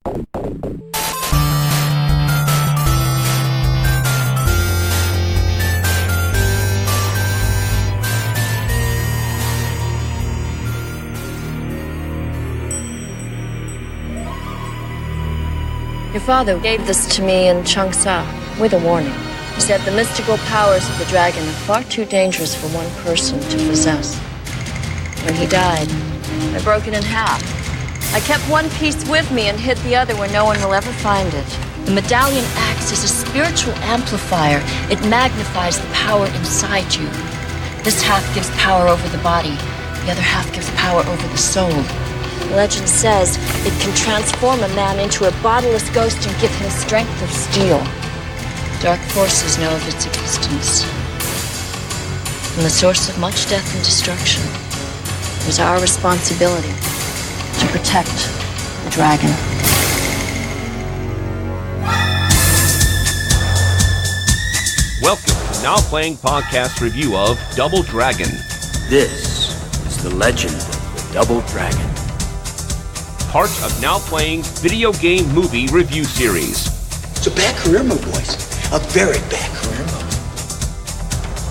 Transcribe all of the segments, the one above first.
Your father gave this to me in Changsha, with a warning. He said the mystical powers of the dragon are far too dangerous for one person to possess. When he died, I broke it in half. I kept one piece with me and hid the other where no one will ever find it. The medallion acts as a spiritual amplifier. It magnifies the power inside you. This half gives power over the body. The other half gives power over the soul. Legend says it can transform a man into a bodiless ghost and give him strength of steel. Dark forces know of its existence. And the source of much death and destruction. It was our responsibility to protect the dragon. Welcome to Now Playing Podcast review of Double Dragon. This is the legend of the Double Dragon. Part of Now Playing's video game movie review series. It's a bad career mode, boys. A very bad career mode.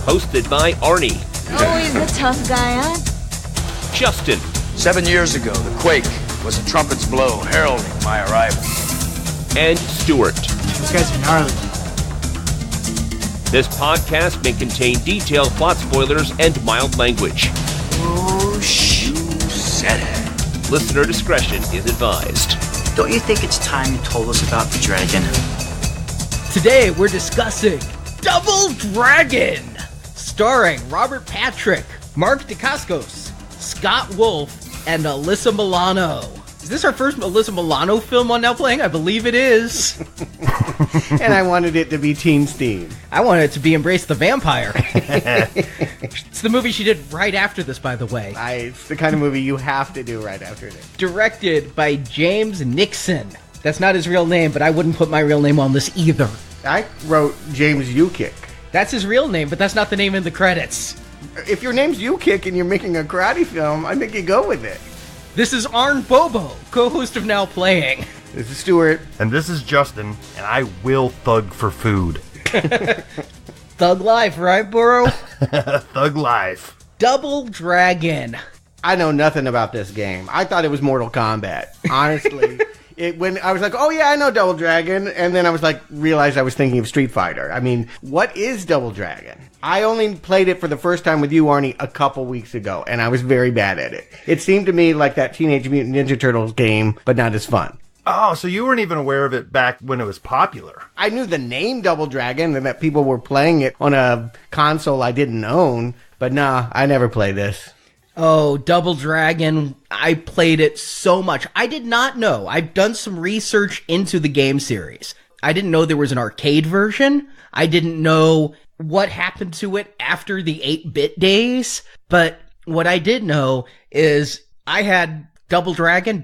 Hosted by Arnie. Always a tough guy, huh? Justin. 7 years ago, the quake was a trumpet's blow heralding my arrival. And Stuart. These guys are gnarly. This podcast may contain detailed plot spoilers and mild language. Oh, shoot. Said it. Listener discretion is advised. Don't you think it's time you told us about the dragon? Today we're discussing Double Dragon, starring Robert Patrick, Mark Dacascos, Scott Wolf, and Alyssa Milano. Is this our first Alyssa Milano film on Now Playing? I believe it is. And I wanted it to be Teen's Theme. I wanted it to be Embrace the Vampire. It's the movie she did right after this, by the way. It's the kind of movie you have to do right after this. Directed by James Nixon. That's not his real name, but I wouldn't put my real name on this either. I wrote James Ukick. That's his real name, but that's not the name in the credits. If your name's Ukick and you're making a karate film, I think you go with it. This is Arn Bobo, co-host of Now Playing. This is Stuart. And this is Justin, and I will thug for food. Thug life, right, Burrow? Thug life. Double Dragon. I know nothing about this game. I thought it was Mortal Kombat. Honestly. When I was like, oh yeah, I know Double Dragon, and then I was like, realized I was thinking of Street Fighter. I mean, what is Double Dragon? I only played it for the first time with you, Arnie, a couple weeks ago, and I was very bad at it. It seemed to me like that Teenage Mutant Ninja Turtles game, but not as fun. Oh, so you weren't even aware of it back when it was popular. I knew the name Double Dragon and that people were playing it on a console I didn't own, but nah, I never played this. Oh, Double Dragon, I played it so much. I did not know. I've done some research into the game series. I didn't know there was an arcade version. I didn't know what happened to it after the 8-bit days. But what I did know is I had Double Dragon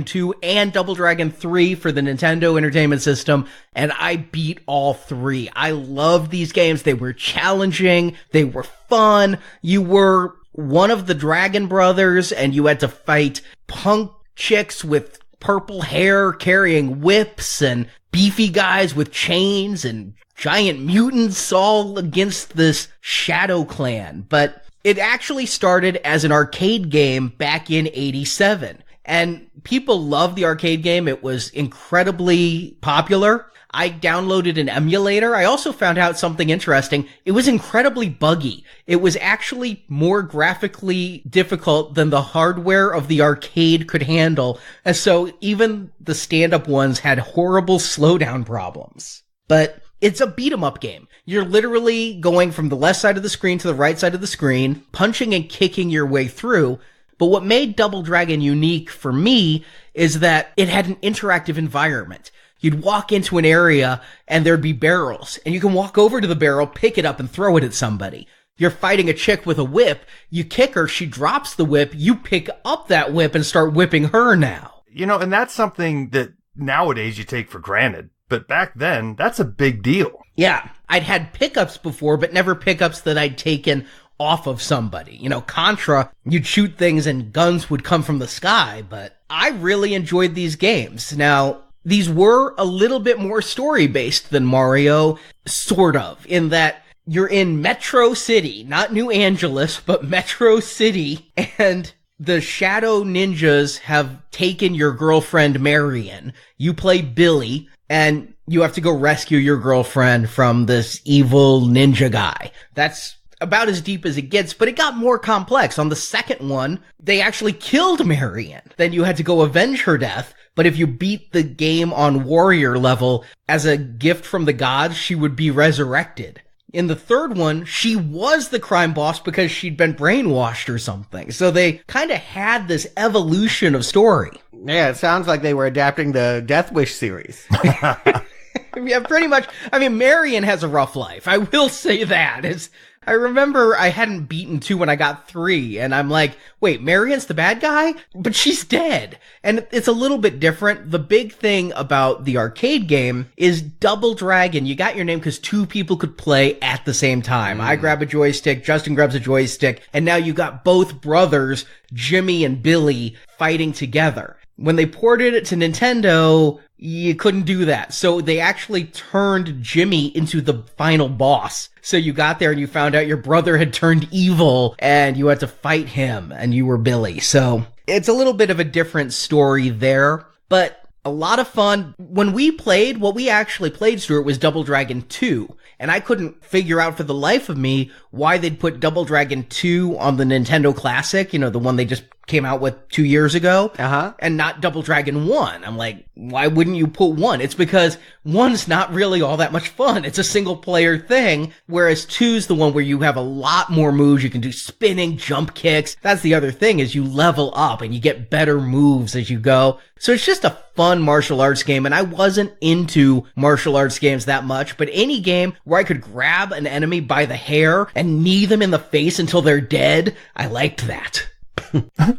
2, and Double Dragon 3 for the Nintendo Entertainment System, and I beat all three. I loved these games. They were challenging. They were fun. You were one of the Dragon Brothers, and you had to fight punk chicks with purple hair carrying whips, and beefy guys with chains, and giant mutants all against this Shadow Clan. But it actually started as an arcade game back in '87, and people loved the arcade game. It was incredibly popular. I downloaded an emulator. I also found out something interesting. It was incredibly buggy. It was actually more graphically difficult than the hardware of the arcade could handle. And so even the stand-up ones had horrible slowdown problems. But it's a beat-em-up game. You're literally going from the left side of the screen to the right side of the screen, punching and kicking your way through. But what made Double Dragon unique for me is that it had an interactive environment. You'd walk into an area and there'd be barrels, and you can walk over to the barrel, pick it up, and throw it at somebody. You're fighting a chick with a whip, you kick her, she drops the whip, you pick up that whip and start whipping her now. You know, and that's something that nowadays you take for granted. But back then, that's a big deal. Yeah, I'd had pickups before, but never pickups that I'd taken off of somebody. You know, Contra, you'd shoot things and guns would come from the sky, but I really enjoyed these games. Now, these were a little bit more story-based than Mario, sort of, in that you're in Metro City, not New Angeles, but Metro City, and the Shadow Ninjas have taken your girlfriend Marion. You play Billy, and you have to go rescue your girlfriend from this evil ninja guy. That's about as deep as it gets, but it got more complex. On the second one, they actually killed Marion. Then you had to go avenge her death. But if you beat the game on warrior level, as a gift from the gods, she would be resurrected. In the third one, she was the crime boss because she'd been brainwashed or something. So they kind of had this evolution of story. Yeah, it sounds like they were adapting the Death Wish series. Yeah, pretty much. I mean, Marion has a rough life. I will say that. I remember I hadn't beaten 2 when I got 3, and I'm like, wait, Marion's the bad guy? But she's dead. And it's a little bit different. The big thing about the arcade game is Double Dragon. You got your name because 2 people could play at the same time. I grab a joystick, Justin grabs a joystick, and now you got both brothers, Jimmy and Billy, fighting together. When they ported it to Nintendo, you couldn't do that. So they actually turned Jimmy into the final boss. So you got there and you found out your brother had turned evil and you had to fight him and you were Billy. So it's a little bit of a different story there, but a lot of fun. When we played, what we actually played, Stuart, was Double Dragon 2. And I couldn't figure out for the life of me why they'd put Double Dragon 2 on the Nintendo Classic, you know, the one they just came out with 2 years ago, and not Double Dragon 1. I'm like, why wouldn't you put 1? It's because 1's not really all that much fun. It's a single player thing, whereas 2's the one where you have a lot more moves. You can do spinning, jump kicks. That's the other thing, is you level up and you get better moves as you go. So it's just a fun martial arts game, and I wasn't into martial arts games that much, but any game where I could grab an enemy by the hair and knee them in the face until they're dead, I liked that.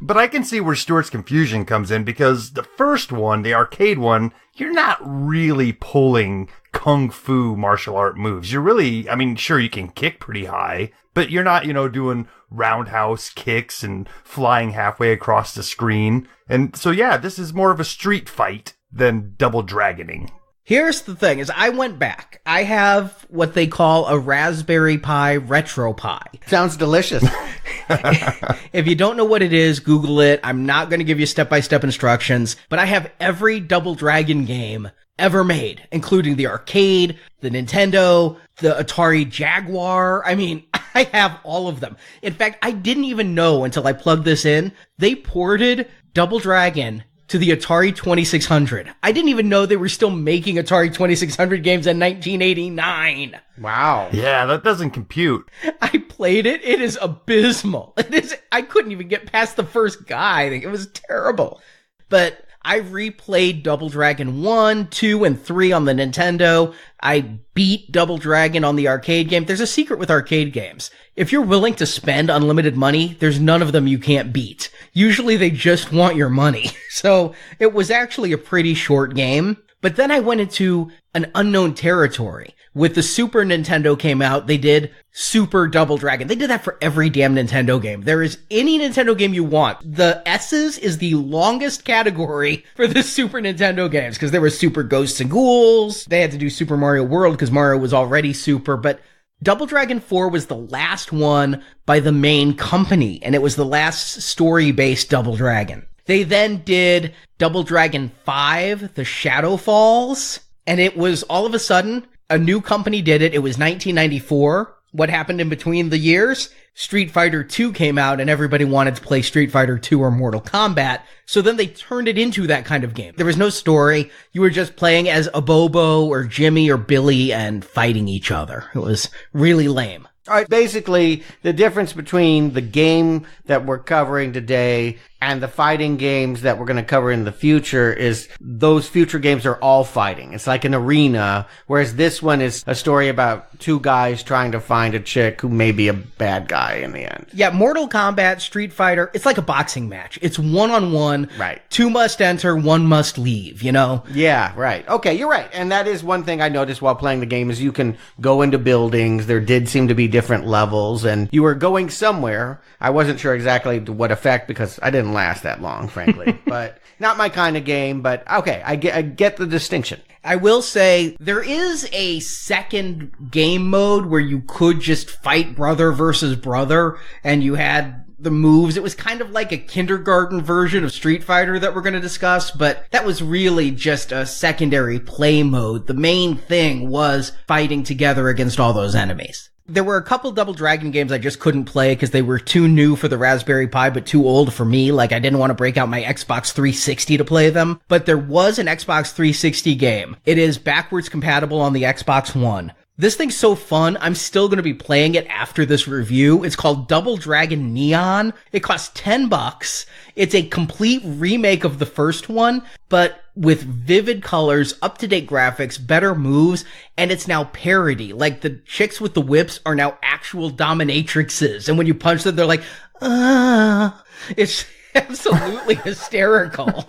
But I can see where Stuart's confusion comes in, because the first one, the arcade one, you're not really pulling kung fu martial art moves. You're really, I mean, sure, you can kick pretty high, but you're not, doing roundhouse kicks and flying halfway across the screen. And so, yeah, this is more of a street fight than Double Dragoning. Here's the thing, is I went back. I have what they call a Raspberry Pi Retro Pi. Sounds delicious. If you don't know what it is, Google it. I'm not going to give you step-by-step instructions, but I have every Double Dragon game ever made, including the arcade, the Nintendo, the Atari Jaguar. I mean, I have all of them. In fact, I didn't even know until I plugged this in. They ported Double Dragon to the Atari 2600. I didn't even know they were still making Atari 2600 games in 1989. Wow. Yeah, that doesn't compute. I played it. It is abysmal. I couldn't even get past the first guy. It was terrible. But I replayed Double Dragon 1, 2, and 3 on the Nintendo. I beat Double Dragon on the arcade game. There's a secret with arcade games. If you're willing to spend unlimited money, there's none of them you can't beat. Usually they just want your money. So it was actually a pretty short game. But then I went into an unknown territory. With the Super Nintendo came out, they did Super Double Dragon. They did that for every damn Nintendo game. There is any Nintendo game you want. The S's is the longest category for the Super Nintendo games, because there was Super Ghosts and Ghouls. They had to do Super Mario World because Mario was already Super, but Double Dragon 4 was the last one by the main company, and it was the last story-based Double Dragon. They then did Double Dragon 5, The Shadow Falls, and it was all of a sudden a new company did it. It was 1994. What happened in between the years? Street Fighter 2 came out and everybody wanted to play Street Fighter 2 or Mortal Kombat. So then they turned it into that kind of game. There was no story. You were just playing as Abobo or Jimmy or Billy and fighting each other. It was really lame. All right, basically, the difference between the game that we're covering today and the fighting games that we're going to cover in the future is those future games are all fighting. It's like an arena, whereas this one is a story about 2 guys trying to find a chick who may be a bad guy in the end. Yeah, Mortal Kombat, Street Fighter, it's like a boxing match. It's one-on-one. Right. 2 must enter, 1 must leave, Yeah, right. Okay, you're right. And that is one thing I noticed while playing the game is you can go into buildings. There did seem to be different levels, and you were going somewhere. I wasn't sure exactly to what effect because I didn't last that long, frankly. But not my kind of game, but okay, I get the distinction. I will say there is a second game mode where you could just fight brother versus brother, and you had the moves. It was kind of like a kindergarten version of Street Fighter that we're going to discuss, but that was really just a secondary play mode. The main thing was fighting together against all those enemies. There were a couple Double Dragon games I just couldn't play because they were too new for the Raspberry Pi, but too old for me. Like, I didn't want to break out my Xbox 360 to play them. But there was an Xbox 360 game. It is backwards compatible on the Xbox One. This thing's so fun, I'm still going to be playing it after this review. It's called Double Dragon Neon. It costs $10. It's a complete remake of the first one, but with vivid colors, up-to-date graphics, better moves, and it's now parody. Like, the chicks with the whips are now actual dominatrixes, and when you punch them, they're like, it's absolutely hysterical.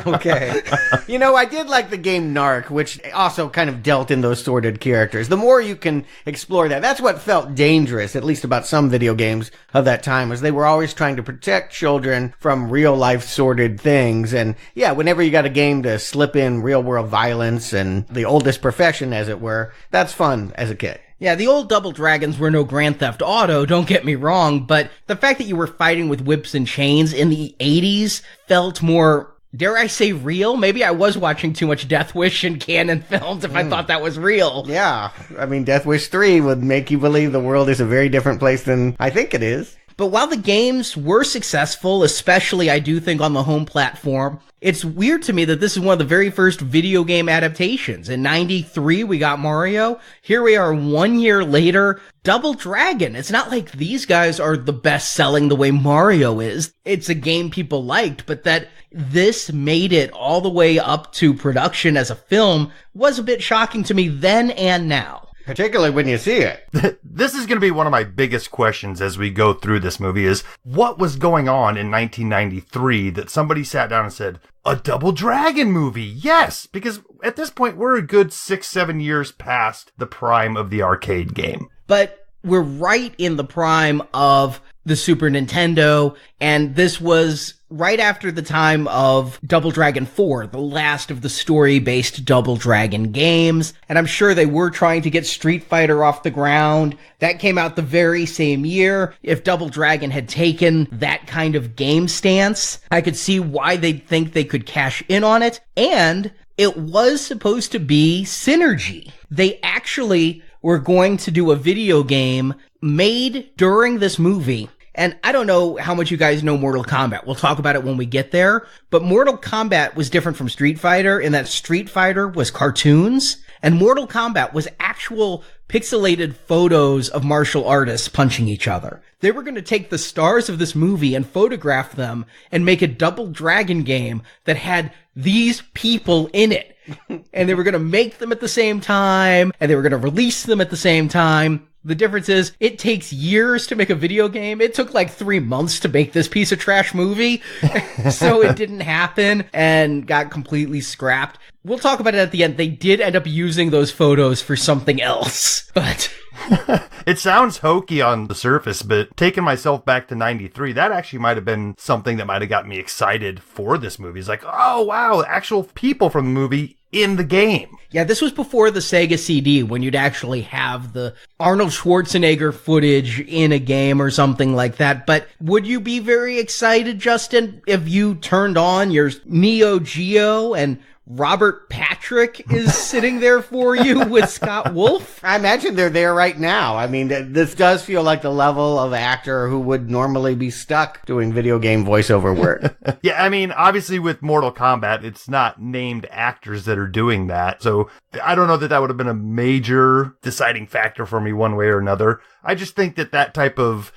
Okay. You know, I did like the game Narc, which also kind of dealt in those sordid characters. The more you can explore that, that's what felt dangerous, at least about some video games of that time, was they were always trying to protect children from real-life sordid things. And yeah, whenever you got a game to slip in real-world violence and the oldest profession, as it were, that's fun as a kid. Yeah, the old Double Dragons were no Grand Theft Auto, don't get me wrong, but the fact that you were fighting with whips and chains in the 80s felt more, dare I say, real? Maybe I was watching too much Death Wish and canon films if I thought that was real. Yeah, I mean, Death Wish 3 would make you believe the world is a very different place than I think it is. But while the games were successful, especially I do think on the home platform, it's weird to me that this is one of the very first video game adaptations. In 93, we got Mario. Here we are 1 year later, Double Dragon. It's not like these guys are the best selling the way Mario is. It's a game people liked, but that this made it all the way up to production as a film was a bit shocking to me then and now. Particularly when you see it. This is going to be one of my biggest questions as we go through this movie is, what was going on in 1993 that somebody sat down and said, a Double Dragon movie? Yes, because at this point, we're a good 6-7 years past the prime of the arcade game. But we're right in the prime of the Super Nintendo, and this was right after the time of Double Dragon 4, the last of the story-based Double Dragon games. And I'm sure they were trying to get Street Fighter off the ground. That came out the very same year. If Double Dragon had taken that kind of game stance, I could see why they'd think they could cash in on it. And it was supposed to be synergy. They actually were going to do a video game made during this movie. And I don't know how much you guys know Mortal Kombat. We'll talk about it when we get there. But Mortal Kombat was different from Street Fighter in that Street Fighter was cartoons, and Mortal Kombat was actual pixelated photos of martial artists punching each other. They were going to take the stars of this movie and photograph them and make a Double Dragon game that had these people in it. And they were going to make them at the same time, and they were going to release them at the same time. The difference is, it takes years to make a video game. It took like 3 months to make this piece of trash movie. So it didn't happen and got completely scrapped. We'll talk about it at the end. They did end up using those photos for something else. But it sounds hokey on the surface, but taking myself back to 93, that actually might have been something that might have got me excited for this movie. It's like, oh, wow, actual people from the movie in the game. Yeah, this was before the Sega CD, when you'd actually have the Arnold Schwarzenegger footage in a game or something like that. But would you be very excited, Justin, if you turned on your Neo Geo and Robert Patrick is sitting there for you with Scott Wolf? I imagine they're there right now. I mean, this does feel like the level of actor who would normally be stuck doing video game voiceover work. Yeah, I mean, obviously with Mortal Kombat, it's not named actors that are doing that. So I don't know that that would have been a major deciding factor for me one way or another. I just think that that type of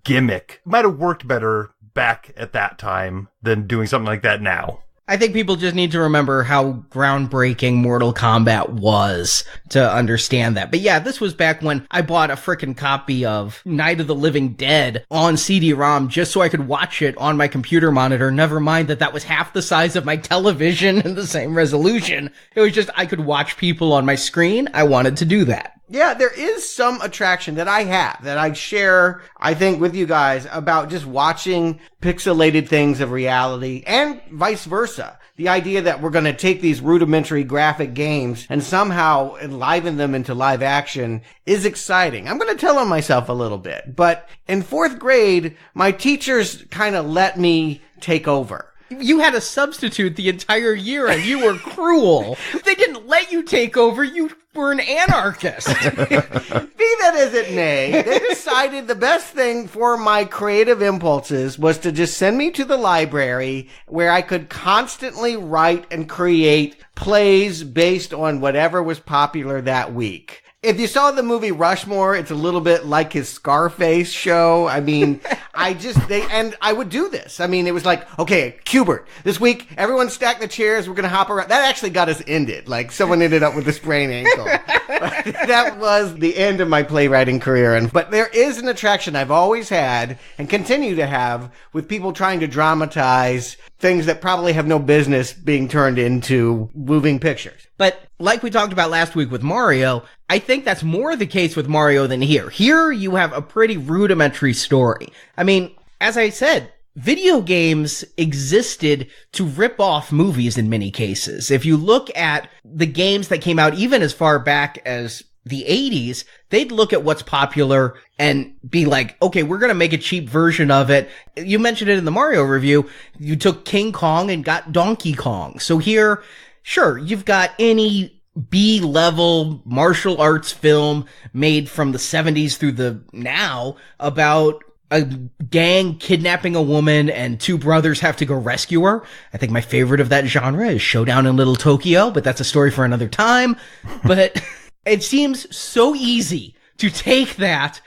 gimmick might have worked better back at that time than doing something like that now. I think people just need to remember how groundbreaking Mortal Kombat was to understand that. But yeah, this was back when I bought a frickin' copy of Night of the Living Dead on CD-ROM just so I could watch it on my computer monitor. Never mind that that was half the size of my television and the same resolution. It was just I could watch people on my screen. I wanted to do that. Yeah, there is some attraction that I have, that I share, I think, with you guys about just watching pixelated things of reality and vice versa. The idea that we're going to take these rudimentary graphic games and somehow enliven them into live action is exciting. I'm going to tell on myself a little bit, but in 4th grade, my teachers kind of let me take over. You had a substitute the entire year and you were cruel. They didn't let you take over. You were an anarchist. Be that as it may, they decided the best thing for my creative impulses was to just send me to the library where I could constantly write and create plays based on whatever was popular that week. If you saw the movie Rushmore, it's a little bit like his Scarface show. I mean, and I would do this. I mean, it was like, okay, Cubert, this week, everyone stack the chairs, we're going to hop around. That actually got us ended. Like, someone ended up with a sprained ankle. That was the end of my playwriting career. But there is an attraction I've always had and continue to have with people trying to dramatize things that probably have no business being turned into moving pictures. But like we talked about last week with Mario, I think that's more the case with Mario than here. Here you have a pretty rudimentary story. I mean, as I said, video games existed to rip off movies in many cases. If you look at the games that came out even as far back as the 80s, they'd look at what's popular and be like, okay, we're going to make a cheap version of it. You mentioned it in the Mario review. You took King Kong and got Donkey Kong. So here, sure, you've got any B-level martial arts film made from the 70s through the now about a gang kidnapping a woman and 2 brothers have to go rescue her. I think my favorite of that genre is Showdown in Little Tokyo, but that's a story for another time. But it seems so easy to take that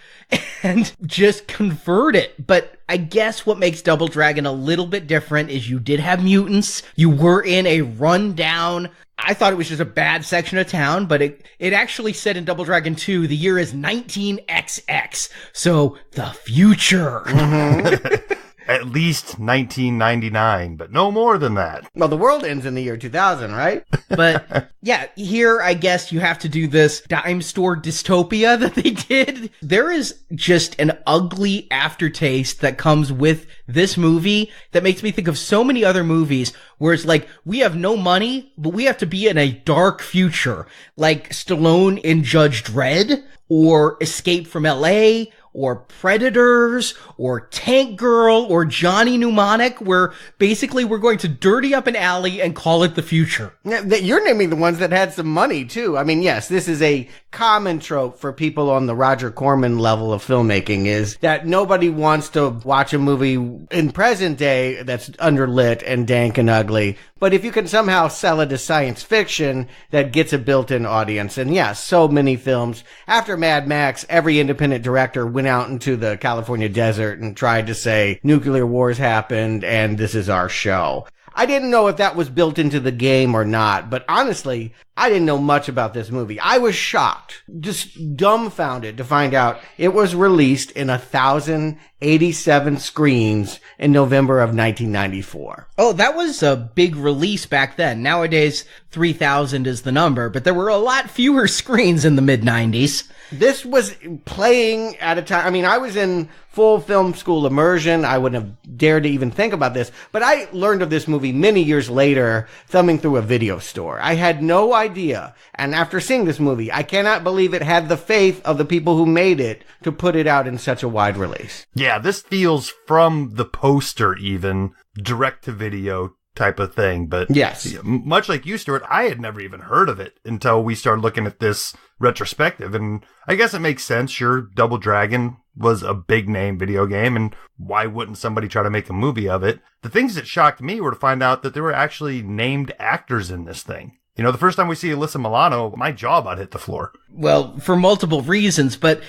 and just convert it. But I guess what makes Double Dragon a little bit different is you did have mutants. You were in a rundown. I thought it was just a bad section of town, but it actually said in Double Dragon 2, the year is 19XX. So the future. Mm-hmm. At least 1999, but no more than that. Well, the world ends in the year 2000, right? But yeah, here I guess you have to do this dime store dystopia that they did. There is just an ugly aftertaste that comes with this movie that makes me think of so many other movies where it's like, we have no money, but we have to be in a dark future, like Stallone in Judge Dredd, or Escape from LA, or Predators, or Tank Girl, or Johnny Mnemonic, where basically we're going to dirty up an alley and call it the future. You're naming the ones that had some money, too. I mean, yes, this is a common trope for people on the Roger Corman level of filmmaking, is that nobody wants to watch a movie in present day that's underlit and dank and ugly. But if you can somehow sell it as science fiction, that gets a built-in audience. And yes, so many films. After Mad Max, every independent director went out into the California desert and tried to say, nuclear wars happened and this is our show. I didn't know if that was built into the game or not, but honestly, I didn't know much about this movie. I was shocked, just dumbfounded to find out it was released in 1,087 screens in November of 1994. Oh, that was a big release back then. Nowadays, 3,000 is the number, but there were a lot fewer screens in the mid-90s. This was playing at a time, I mean, I was in full film school immersion. I wouldn't have dared to even think about this, but I learned of this movie many years later, thumbing through a video store. I had no idea. And after seeing this movie, I cannot believe it had the faith of the people who made it to put it out in such a wide release. Yeah, this feels from the poster even direct to video type of thing. But yes, much like you, Stuart, I had never even heard of it until we started looking at this retrospective. And I guess it makes sense. Sure, Double Dragon was a big name video game, and why wouldn't somebody try to make a movie of it? The things that shocked me were to find out that there were actually named actors in this thing. You know, the first time we see Alyssa Milano, my jaw about hit the floor. Well, for multiple reasons, but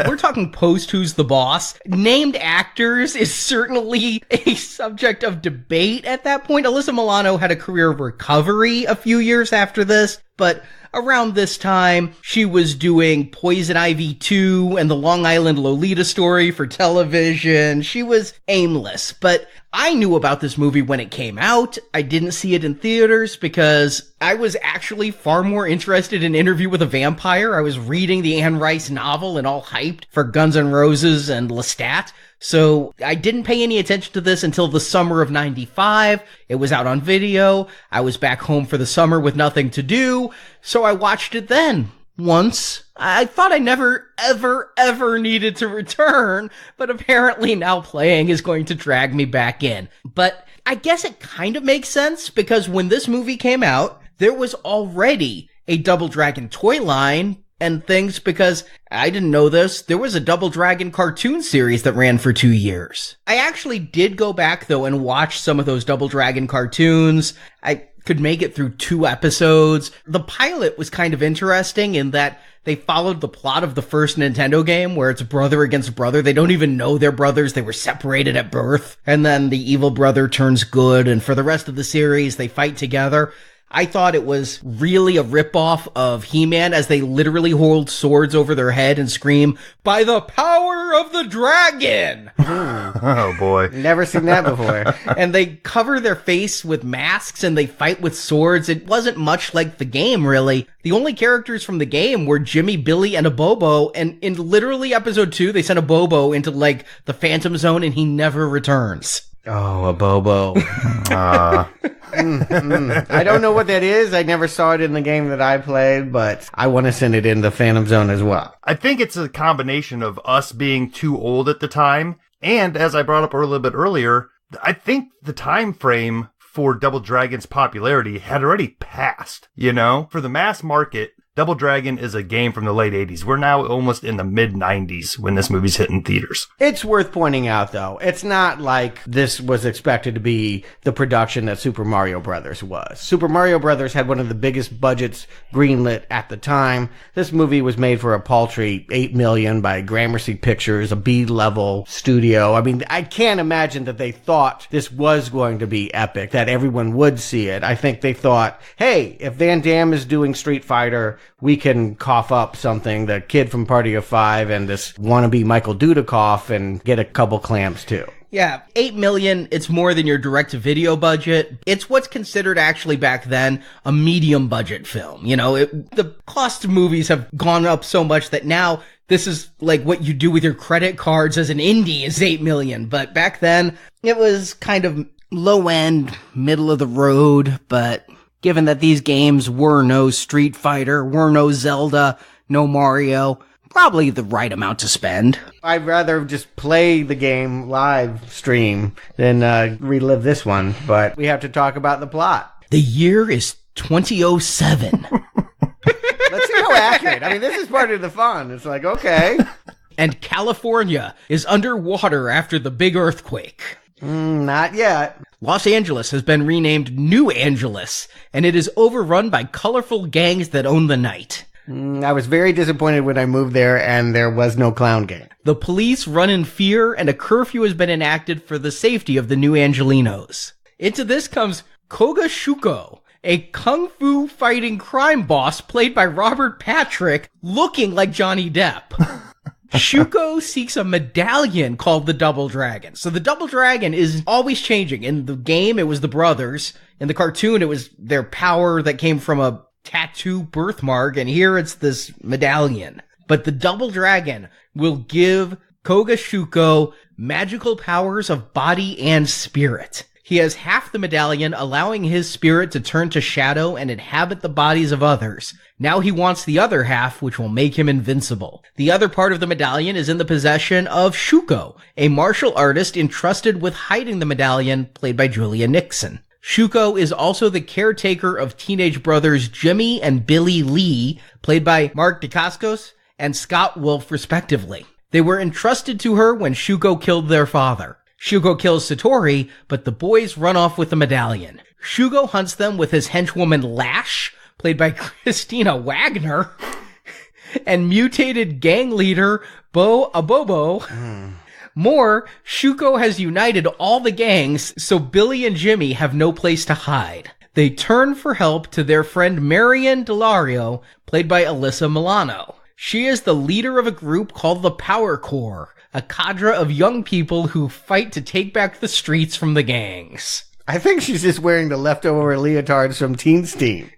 we're talking post Who's the Boss. Named actors is certainly a subject of debate at that point. Alyssa Milano had a career of recovery a few years after this, but around this time, she was doing Poison Ivy 2 and the Long Island Lolita story for television. She was aimless, but I knew about this movie when it came out. I didn't see it in theaters because I was actually far more interested in Interview with a Vampire. I was reading the Anne Rice novel and all hyped for Guns N' Roses and Lestat. So I didn't pay any attention to this until the summer of 95. It was out on video. I was back home for the summer with nothing to do. So I watched it then. Once. I thought I never, ever needed to return, but apparently now playing is going to drag me back in. But I guess it kind of makes sense because when this movie came out, there was already a Double Dragon toy line and things because I didn't know this. There was a Double Dragon cartoon series that ran for 2 years. I actually did go back though and watch some of those Double Dragon cartoons. I could make it through 2 episodes. The pilot was kind of interesting in that they followed the plot of the first Nintendo game where it's brother against brother. They don't even know they're brothers. They were separated at birth. And then the evil brother turns good. And for the rest of the series, they fight together. I thought it was really a ripoff of He-Man as they literally hold swords over their head and scream, "By the power of the dragon!" Oh boy. Never seen that before. And they cover their face with masks and they fight with swords. It wasn't much like the game, really. The only characters from the game were Jimmy, Billy, and a Bobo. And in literally episode 2, they sent a Bobo into like the Phantom Zone and he never returns. Oh, a Bobo. I don't know what that is. I never saw it in the game that I played, but I want to send it in the Phantom Zone as well. I think it's a combination of us being too old at the time, and as I brought up a little bit earlier, I think the time frame for Double Dragon's popularity had already passed, you know? For the mass market, Double Dragon is a game from the late 80s. We're now almost in the mid-90s when this movie's hitting theaters. It's worth pointing out, though, it's not like this was expected to be the production that Super Mario Brothers was. Super Mario Brothers had one of the biggest budgets greenlit at the time. This movie was made for a paltry $8 million by Gramercy Pictures, a B-level studio. I mean, I can't imagine that they thought this was going to be epic, that everyone would see it. I think they thought, hey, if Van Damme is doing Street Fighter, we can cough up something, the kid from Party of Five and this wannabe Michael Dudikoff, and get a couple clamps too. Yeah, $8 million, it's more than your direct-to-video budget. It's what's considered actually back then a medium-budget film. You know, the cost of movies have gone up so much that now this is like what you do with your credit cards as an indie is $8 million. But back then, it was kind of low-end, middle-of-the-road, but given that these games were no Street Fighter, were no Zelda, no Mario, probably the right amount to spend. I'd rather just play the game live stream than relive this one, but we have to talk about the plot. The year is 2007. Let's see how accurate. I mean, this is part of the fun. It's like, okay. And California is underwater after the big earthquake. Not yet. Los Angeles has been renamed New Angeles, and it is overrun by colorful gangs that own the night. I was very disappointed when I moved there and there was no clown gang. The police run in fear, and a curfew has been enacted for the safety of the New Angelinos. Into this comes Koga Shuko, a kung fu fighting crime boss played by Robert Patrick, looking like Johnny Depp. Shuko seeks a medallion called the Double Dragon. So the Double Dragon is always changing. In the game, it was the brothers. In the cartoon, it was their power that came from a tattoo birthmark. And here it's this medallion. But the Double Dragon will give Koga Shuko magical powers of body and spirit. He has half the medallion, allowing his spirit to turn to shadow and inhabit the bodies of others. Now he wants the other half, which will make him invincible. The other part of the medallion is in the possession of Shuko, a martial artist entrusted with hiding the medallion, played by Julia Nixon. Shuko is also the caretaker of teenage brothers Jimmy and Billy Lee, played by Mark Dacascos and Scott Wolf, respectively. They were entrusted to her when Shuko killed their father. Shuko kills Satori, but the boys run off with the medallion. Shuko hunts them with his henchwoman Lash, played by Christina Wagner, and mutated gang leader Bo Abobo. More, Shuko has united all the gangs, so Billy and Jimmy have no place to hide. They turn for help to their friend Marion Delario, played by Alyssa Milano. She is the leader of a group called the Power Corps, a cadre of young people who fight to take back the streets from the gangs. I think she's just wearing the leftover leotards from Teen Steam.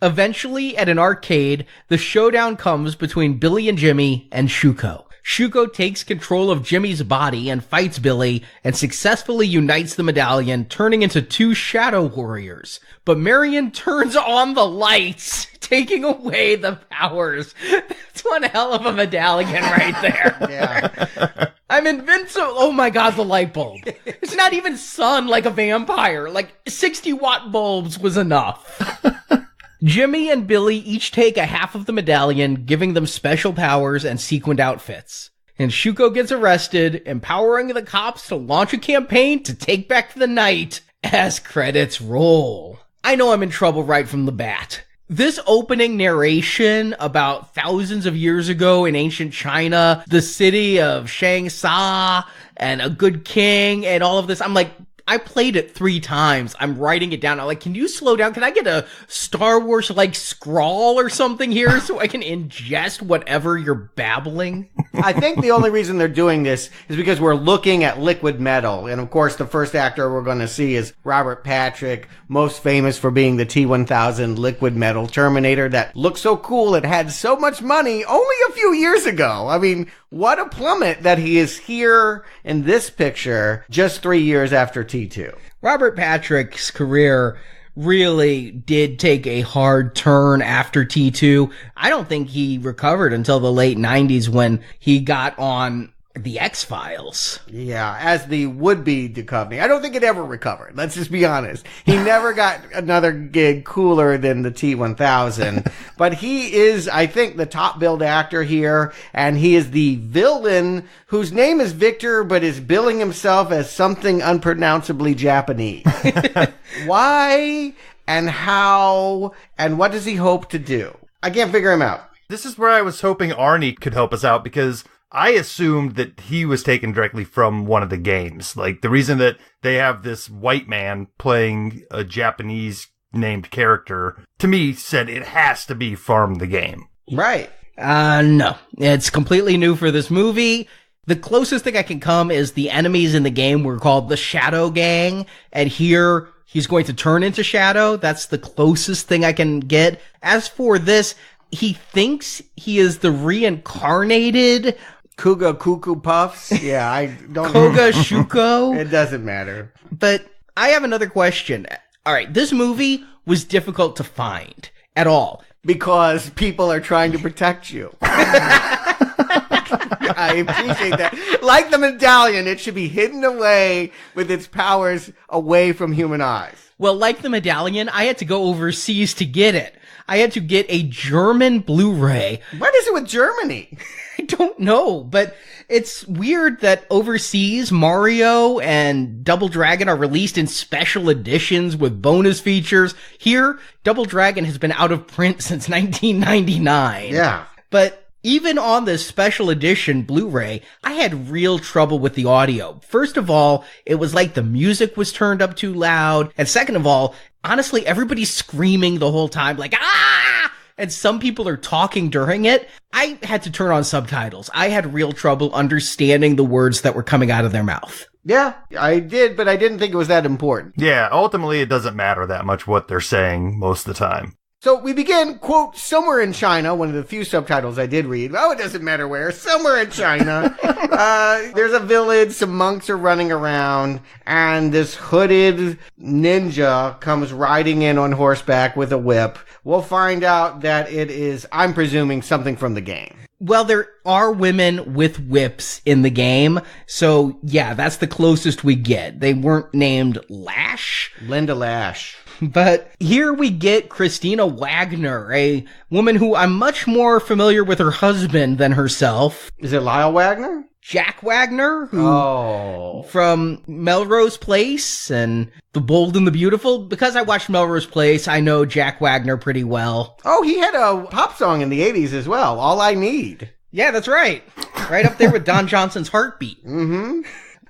Eventually, at an arcade, the showdown comes between Billy and Jimmy and Shuko. Shuko takes control of Jimmy's body and fights Billy and successfully unites the medallion, turning into two shadow warriors. But Marion turns on the lights, taking away the powers. That's one hell of a medallion right there. Yeah. I'm invincible. Oh my god, the light bulb. It's not even sun like a vampire. Like 60-watt bulbs was enough. Jimmy and Billy each take a half of the medallion, giving them special powers and sequined outfits. And Shuko gets arrested, empowering the cops to launch a campaign to take back the night as credits roll. I know I'm in trouble right from the bat. This opening narration about thousands of years ago in ancient China, the city of Shangsa, and a good king, and all of this, I'm like, I played it 3 times. I'm writing it down. I'm like, can you slow down? Can I get a Star Wars, like, scrawl or something here so I can ingest whatever you're babbling? I think the only reason they're doing this is because we're looking at liquid metal. And of course, the first actor we're going to see is Robert Patrick, most famous for being the T-1000 liquid metal Terminator that looked so cool it had so much money only a few years ago. I mean, what a plummet that he is here in this picture just 3 years after T2. Robert Patrick's career really did take a hard turn after T2. I don't think he recovered until the late 90s when he got on The X-Files. Yeah, as the would-be Duchovny. I don't think it ever recovered. Let's just be honest. He never got another gig cooler than the T-1000. But he is, I think, the top-billed actor here, and he is the villain whose name is Victor, but is billing himself as something unpronounceably Japanese. Why and how and what does he hope to do? I can't figure him out. This is where I was hoping Arnie could help us out, because I assumed that he was taken directly from one of the games. Like, the reason that they have this white man playing a Japanese named character, to me, said it has to be from the game. Right. No. It's completely new for this movie. The closest thing I can come is the enemies in the game were called the Shadow Gang, and here he's going to turn into Shadow. That's the closest thing I can get. As for this, he thinks he is the reincarnated Kuga Cuckoo Puffs? Yeah, I don't Koga Shuko. It doesn't matter. But I have another question. All right, this movie was difficult to find at all. Because people are trying to protect you. I appreciate that. Like the medallion, it should be hidden away with its powers away from human eyes. Well, like the medallion, I had to go overseas to get it. I had to get a German Blu-ray. What is it with Germany? I don't know, but it's weird that overseas Mario and Double Dragon are released in special editions with bonus features. Here, Double Dragon has been out of print since 1999. Yeah. But even on this special edition Blu-ray, I had real trouble with the audio. First of all, it was like the music was turned up too loud. And second of all, honestly, everybody's screaming the whole time, like, ah! And some people are talking during it. I had to turn on subtitles. I had real trouble understanding the words that were coming out of their mouth. Yeah, I did, but I didn't think it was that important. Yeah, ultimately it doesn't matter that much what they're saying most of the time. So we begin, quote, somewhere in China, one of the few subtitles I did read. Oh, it doesn't matter where. Somewhere in China. There's a village, some monks are running around, and this hooded ninja comes riding in on horseback with a whip. We'll find out that it is, I'm presuming, something from the game. Well, there are women with whips in the game, so yeah, that's the closest we get. They weren't named Lash. Linda Lash. But here we get Christina Wagner, a woman who I'm much more familiar with her husband than herself. Is it Lyle Wagner? Jack Wagner, who from Melrose Place and The Bold and the Beautiful. Because I watched Melrose Place, I know Jack Wagner pretty well. Oh, he had a pop song in the 80s as well, All I Need. Yeah, that's right. Right up there with Don Johnson's Heartbeat. Mm-hmm.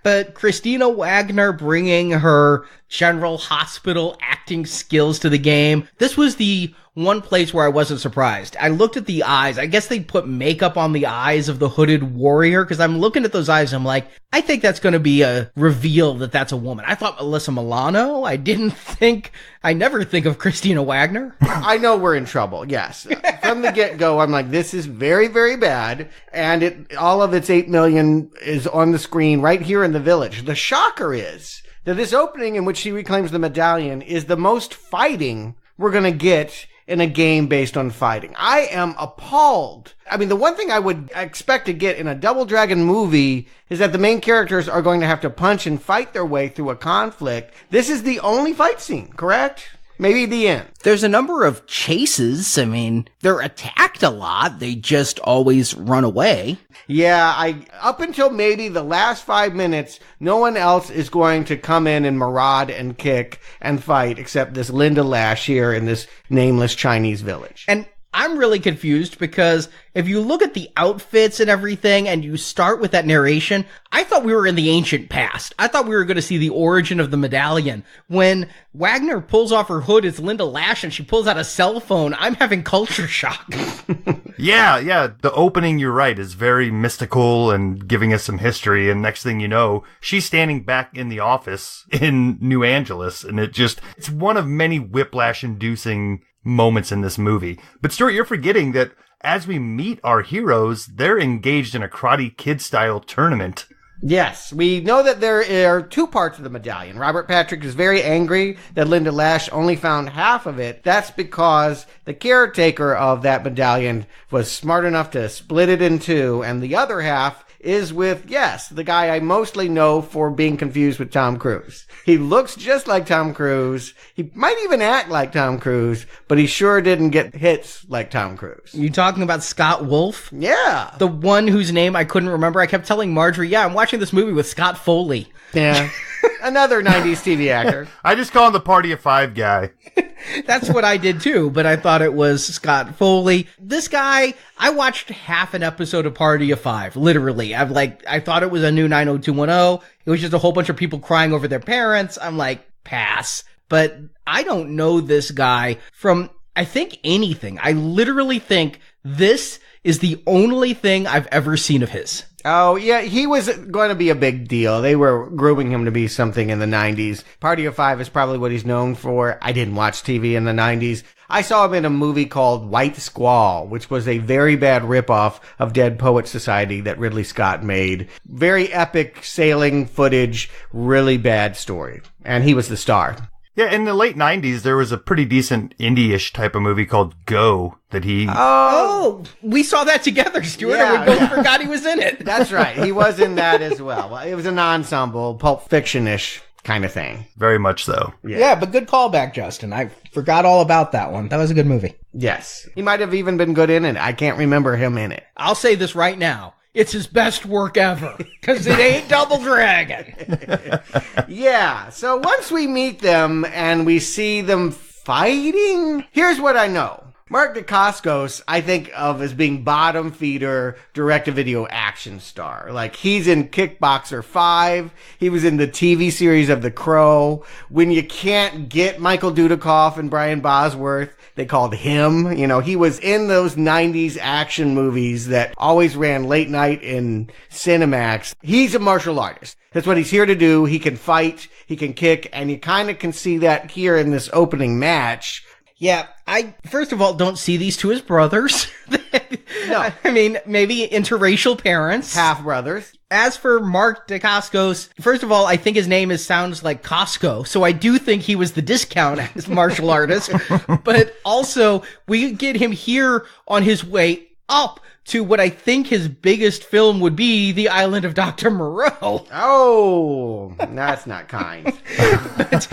But Christina Wagner bringing her General Hospital acting skills to the game, this was the one place where I wasn't surprised. I looked at the eyes. I guess they put makeup on the eyes of the hooded warrior, because I'm looking at those eyes and I'm like, I think that's going to be a reveal that that's a woman. I thought Alyssa Milano. I never think of Christina Wagner. I know we're in trouble, yes. From the get-go, I'm like, this is very, very bad, and all of its 8 million is on the screen right here in the village. The shocker is that this opening in which she reclaims the medallion is the most fighting we're going to get in a game based on fighting. I am appalled. I mean, the one thing I would expect to get in a Double Dragon movie is that the main characters are going to have to punch and fight their way through a conflict. This is the only fight scene, correct? Maybe the end. There's a number of chases. I mean, they're attacked a lot. They just always run away. Yeah, up until maybe the last 5 minutes, no one else is going to come in and maraud and kick and fight except this Linda Lash here in this nameless Chinese village. And I'm really confused because if you look at the outfits and everything and you start with that narration, I thought we were in the ancient past. I thought we were going to see the origin of the medallion. When Wagner pulls off her hood, it's Linda Lash and she pulls out a cell phone. I'm having culture shock. Yeah. The opening, you're right, is very mystical and giving us some history. And next thing you know, she's standing back in the office in New Angeles. And it's one of many whiplash-inducing moments in this movie. But Stuart, you're forgetting that as we meet our heroes, they're engaged in a Karate Kid style tournament. Yes, we know that there are two parts of the medallion. Robert Patrick is very angry that Linda Lash only found half of it. That's because the caretaker of that medallion was smart enough to split it in two, and the other half is with, yes, the guy I mostly know for being confused with Tom Cruise. He looks just like Tom Cruise. He might even act like Tom Cruise, but he sure didn't get hits like Tom Cruise. You talking about Scott Wolf? Yeah. The one whose name I couldn't remember. I kept telling Marjorie, I'm watching this movie with Scott Foley. Yeah. Another 90s TV actor. I just call him the Party of Five guy. That's what I did too, but I thought it was Scott Foley. This guy, I watched half an episode of Party of Five, literally. I thought it was a new 90210. It was just a whole bunch of people crying over their parents. I'm like, pass. But I don't know this guy from, I think, anything. I literally think this is the only thing I've ever seen of his. Oh, yeah, he was going to be a big deal. They were grooming him to be something in the 90s. Party of Five is probably what he's known for. I didn't watch TV in the 90s. I saw him in a movie called White Squall, which was a very bad ripoff of Dead Poets Society that Ridley Scott made. Very epic sailing footage, really bad story. And he was the star. Yeah, in the late 90s, there was a pretty decent indie-ish type of movie called Go that he... Oh, we saw that together, Stuart, and we both forgot he was in it. That's right. He was in that as well. It was an ensemble, Pulp Fiction-ish kind of thing. Very much so. Yeah, but good callback, Justin. I forgot all about that one. That was a good movie. Yes. He might have even been good in it. I can't remember him in it. I'll say this right now. It's his best work ever, because it ain't Double Dragon. Yeah, so once we meet them and we see them fighting, here's what I know. Mark Dacascos, I think of as being bottom feeder, direct-to-video action star. Like, he's in Kickboxer 5. He was in the TV series of The Crow. When you can't get Michael Dudikoff and Brian Bosworth, they called him. You know, he was in those 90s action movies that always ran late night in Cinemax. He's a martial artist. That's what he's here to do. He can fight, he can kick, and you kind of can see that here in this opening match. Yeah, I, first of all, don't see these two as brothers. No. I mean, maybe interracial parents. Half brothers. As for Mark Dacascos, first of all, I think his name sounds like Costco, so I do think he was the discount as martial artist. But also, we get him here on his way up to what I think his biggest film would be, The Island of Dr. Moreau. Oh, that's not kind. But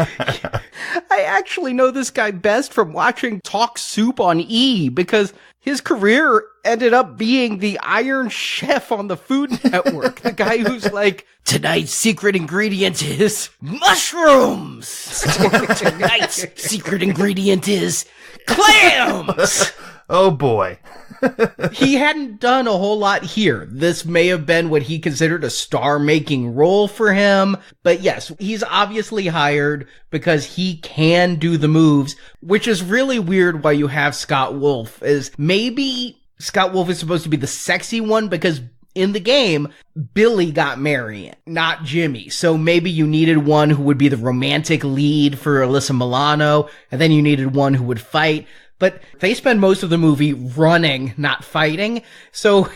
I actually know this guy best from watching Talk Soup on E! Because his career ended up being the Iron Chef on the Food Network. The guy who's like, tonight's secret ingredient is mushrooms. Tonight's secret ingredient is clams. Oh boy. He hadn't done a whole lot here. This may have been what he considered a star-making role for him. But yes, he's obviously hired because he can do the moves, which is really weird why you have Scott Wolf. Is maybe Scott Wolf is supposed to be the sexy one because in the game, Billy got Marion, not Jimmy. So maybe you needed one who would be the romantic lead for Alyssa Milano, and then you needed one who would fight. But they spend most of the movie running, not fighting. So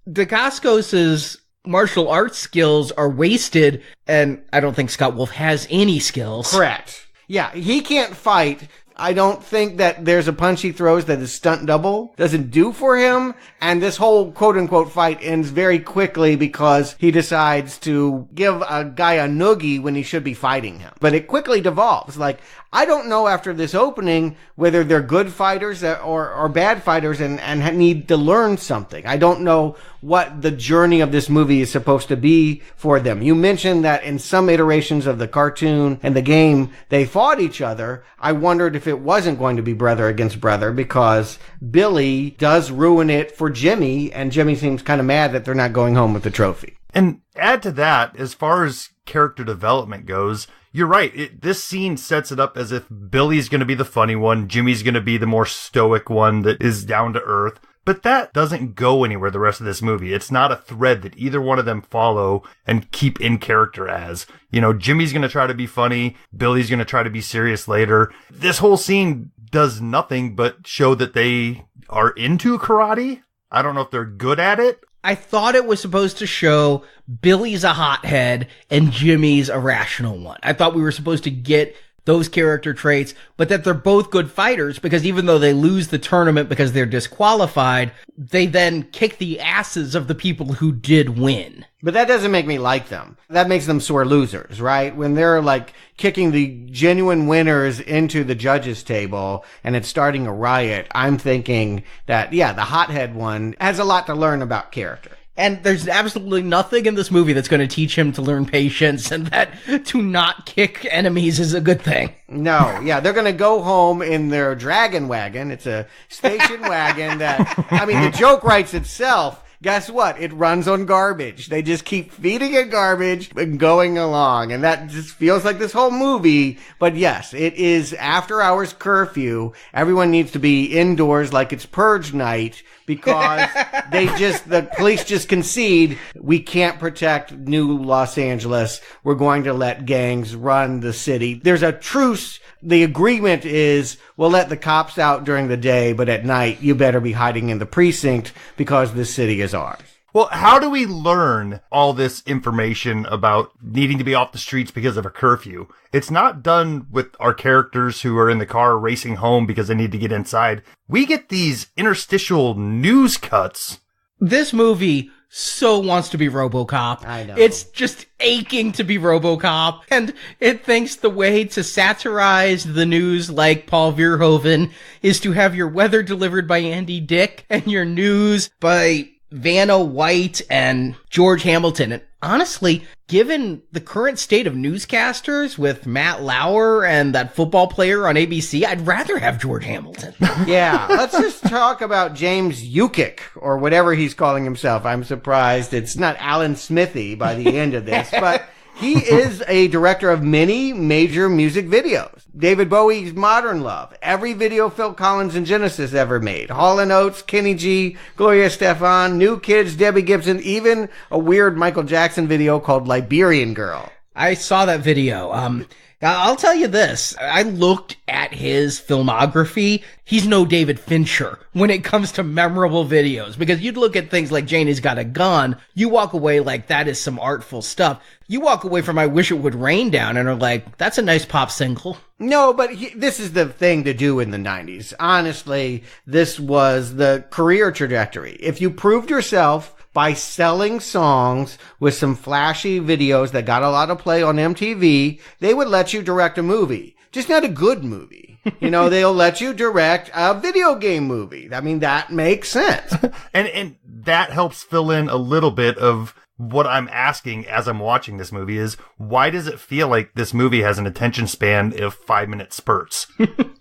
Dacascos' martial arts skills are wasted, and I don't think Scott Wolf has any skills. Correct. Yeah, he can't fight. I don't think that there's a punch he throws that his stunt double doesn't do for him. And this whole quote-unquote fight ends very quickly because he decides to give a guy a noogie when he should be fighting him. But it quickly devolves. Like, I don't know after this opening whether they're good fighters or bad fighters and need to learn something. I don't know what the journey of this movie is supposed to be for them. You mentioned that in some iterations of the cartoon and the game, they fought each other. I wondered if it wasn't going to be brother against brother because Billy does ruin it for Jimmy, and Jimmy seems kind of mad that they're not going home with the trophy. And add to that, as far as character development goes, you're right. This scene sets it up as if Billy's going to be the funny one, Jimmy's going to be the more stoic one that is down to earth. But that doesn't go anywhere the rest of this movie. It's not a thread that either one of them follow and keep in character as. You know, Jimmy's going to try to be funny, Billy's going to try to be serious later. This whole scene does nothing but show that they are into karate. I don't know if they're good at it. I thought it was supposed to show Billy's a hothead and Jimmy's a rational one. I thought we were supposed to get those character traits, but that they're both good fighters because even though they lose the tournament because they're disqualified, they then kick the asses of the people who did win. But that doesn't make me like them. That makes them sore losers, right? When they're like kicking the genuine winners into the judges' table and it's starting a riot, I'm thinking that, yeah, the hothead one has a lot to learn about character. And there's absolutely nothing in this movie that's going to teach him to learn patience and that to not kick enemies is a good thing. No, yeah, they're going to go home in their dragon wagon. It's a station wagon that, I mean, the joke writes itself. Guess what? It runs on garbage. They just keep feeding it garbage and going along. And that just feels like this whole movie. But yes, it is after hours curfew. Everyone needs to be indoors like it's purge night because the police just concede we can't protect New Los Angeles. We're going to let gangs run the city. There's a truce. The agreement is we'll let the cops out during the day, but at night you better be hiding in the precinct because this city is ours. Well, how do we learn all this information about needing to be off the streets because of a curfew? It's not done with our characters who are in the car racing home because they need to get inside. We get these interstitial news cuts. This movie so wants to be RoboCop. I know. It's just aching to be RoboCop. And it thinks the way to satirize the news like Paul Verhoeven is to have your weather delivered by Andy Dick and your news by Vanna White and George Hamilton. And honestly, given the current state of newscasters with Matt Lauer and that football player on ABC, I'd rather have George Hamilton. Yeah, let's just talk about James Yukik, or whatever he's calling himself. I'm surprised it's not Alan Smithy by the end of this, but he is a director of many major music videos. David Bowie's Modern Love, every video Phil Collins and Genesis ever made, Hall & Oates, Kenny G, Gloria Estefan, New Kids, Debbie Gibson, even a weird Michael Jackson video called Liberian Girl. I saw that video. I'll tell you this. I looked at his filmography. He's no David Fincher when it comes to memorable videos, because you'd look at things like Janie's Got a Gun. You walk away like that is some artful stuff. You walk away from I Wish It Would Rain Down and are like, that's a nice pop single. No, but this is the thing to do in the 90s. Honestly, this was the career trajectory. If you proved yourself by selling songs with some flashy videos that got a lot of play on MTV, they would let you direct a movie. Just not a good movie. You know, they'll let you direct a video game movie. I mean, that makes sense. And that helps fill in a little bit of what I'm asking as I'm watching this movie is, why does it feel like this movie has an attention span of 5-minute spurts?